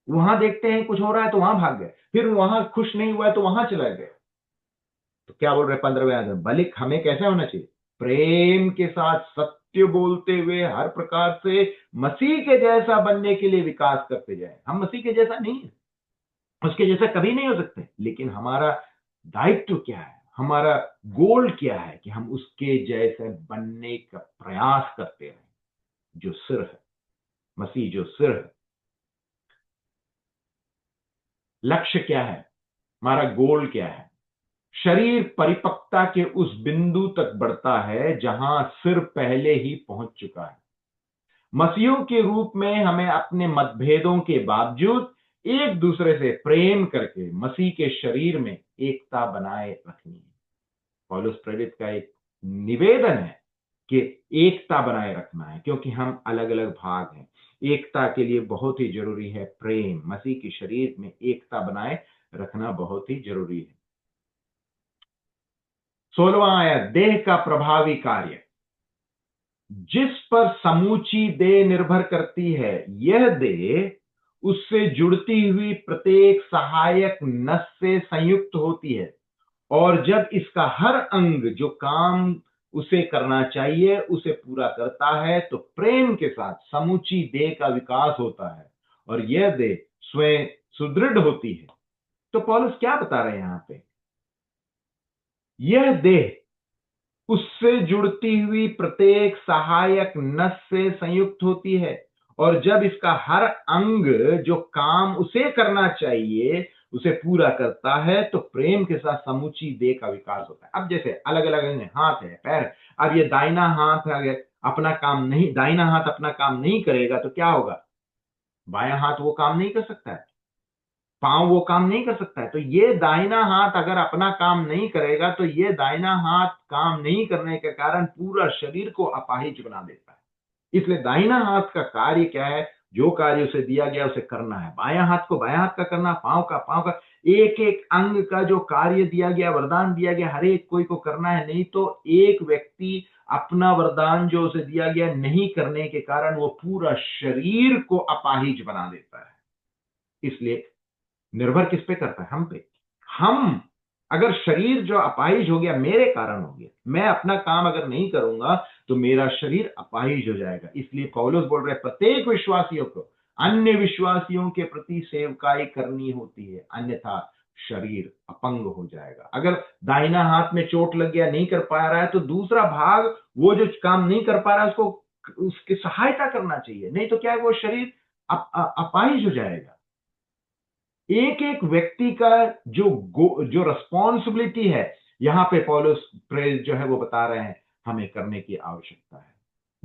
वहां देखते हैं कुछ हो रहा है तो वहां भाग गए, फिर वहां खुश नहीं हुआ है तो वहां चला गए। तो क्या बोल रहे 15वें आयत में? बल्कि हमें कैसे होना चाहिए? प्रेम के साथ सत्य बोलते हुए हर प्रकार से मसीह के जैसा बनने के लिए विकास करते जाए। हम मसीह के जैसा नहीं है, उसके जैसा कभी नहीं हो सकते, लेकिन हमारा दायित्व क्या है, हमारा गोल क्या है? कि हम उसके जैसे बनने का प्रयास करते रहें, जो सिर है, मसीह जो सिर है। लक्ष्य क्या है? हमारा गोल क्या है? शरीर परिपक्वता के उस बिंदु तक बढ़ता है जहां सिर पहले ही पहुंच चुका है। मसीहों के रूप में हमें अपने मतभेदों के बावजूद एक दूसरे से प्रेम करके मसीह के शरीर में एकता बनाए रखनी है। पौलुस प्रेरित का एक निवेदन है कि एकता बनाए रखना है, क्योंकि हम अलग अलग भाग हैं। एकता के लिए बहुत ही जरूरी है प्रेम। मसीह के शरीर में एकता बनाए रखना बहुत ही जरूरी है। 16वां आयत, देह का प्रभावी कार्य। जिस पर समूची देह निर्भर करती है, यह देह उससे जुड़ती हुई प्रत्येक सहायक नस से संयुक्त होती है, और जब इसका हर अंग जो काम उसे करना चाहिए उसे पूरा करता है, तो प्रेम के साथ समूची देह का विकास होता है और यह देह स्वयं सुदृढ़ होती है। तो पौलुस क्या बता रहे हैं यहां पे? यह देह उससे जुड़ती हुई प्रत्येक सहायक नस से संयुक्त होती है, और जब इसका हर अंग जो काम उसे करना चाहिए उसे पूरा करता है तो प्रेम के साथ समूची देह का विकास होता है। अब जैसे अलग अलग अंग हैं, हाथ है, पैर है। अब ये दाहिना हाथ अगर दाहिना हाथ अपना काम नहीं करेगा तो क्या होगा? बायां हाथ वो काम नहीं कर सकता है, पांव वो काम नहीं कर सकता है। तो ये दाहिना हाथ अगर अपना काम नहीं करेगा तो ये दाहिना हाथ काम नहीं करने के कारण पूरा शरीर को अपाहिज बना देता है। इसलिए दाहिना हाथ का कार्य क्या है? जो कार्य उसे दिया गया उसे करना है। बायां हाथ को बायां हाथ का करना, पांव का एक एक अंग का जो कार्य दिया गया, वरदान दिया गया, हर एक कोई को करना है। नहीं तो एक व्यक्ति अपना वरदान जो उसे दिया गया नहीं करने के कारण वो पूरा शरीर को अपाहिज बना देता है। इसलिए निर्भर किस पे करता है? हम पे। हम अगर शरीर जो अपाहिज हो गया मेरे कारण हो गया, मैं अपना काम अगर नहीं करूंगा तो मेरा शरीर अपाहिज हो जाएगा। इसलिए पौलुस बोल रहे प्रत्येक विश्वासियों को अन्य विश्वासियों के प्रति सेवकाई करनी होती है, अन्यथा शरीर अपंग हो जाएगा। अगर दाहिना हाथ में चोट लग गया, नहीं कर पा रहा है, तो दूसरा भाग वो जो काम नहीं कर पा रहा है उसको उसकी सहायता करना चाहिए। नहीं तो क्या है, वो शरीर अपाहिज हो जाएगा। एक एक व्यक्ति का जो रिस्पॉन्सिबिलिटी है, यहां पे पौलुस प्रेरित जो है वो बता रहे हैं हमें करने की आवश्यकता है।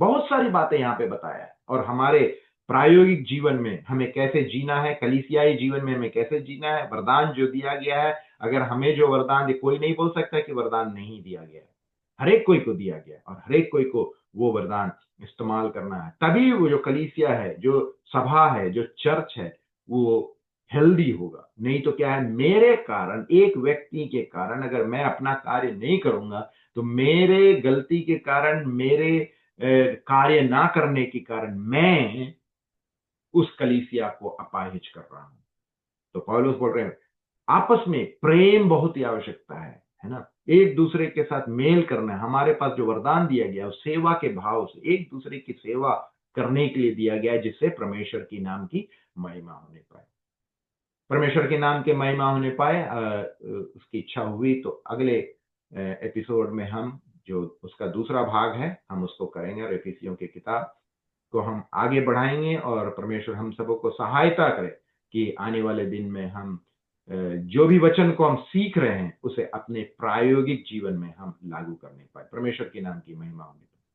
बहुत सारी बातें यहां पे बताया है, और हमारे प्रायोगिक जीवन में हमें कैसे जीना है, कलीसियाई जीवन में हमें कैसे जीना है, वरदान जो दिया गया है, अगर हमें जो वरदान, कोई नहीं बोल सकता कि वरदान नहीं दिया गया है। हरेक कोई को दिया गया और हरेक कोई को वो वरदान इस्तेमाल करना है। तभी वो जो कलीसिया है, जो सभा है, जो चर्च है, वो हेल्दी होगा। नहीं तो क्या है, मेरे कारण, एक व्यक्ति के कारण अगर मैं अपना कार्य नहीं करूंगा तो मेरे गलती के कारण, मेरे कार्य ना करने के कारण मैं उस कलीसिया को अपाहिज कर रहा हूं। तो पौलुस बोल रहे हैं आपस में प्रेम बहुत ही आवश्यकता है ना? एक दूसरे के साथ मेल करना है। हमारे पास जो वरदान दिया गया है सेवा के भाव से एक दूसरे की सेवा करने के लिए दिया गया है, जिससे परमेश्वर की नाम की महिमा होने पाए। परमेश्वर के नाम के महिमा होने पाए, उसकी इच्छा हुई तो अगले एपिसोड में हम जो उसका दूसरा भाग है हम उसको करेंगे, और एफिसियों की किताब को हम आगे बढ़ाएंगे, और परमेश्वर हम सबों को सहायता करे कि आने वाले दिन में हम जो भी वचन को हम सीख रहे हैं उसे अपने प्रायोगिक जीवन में हम लागू करने पाए। परमेश्वर के नाम की महिमा होने पाए।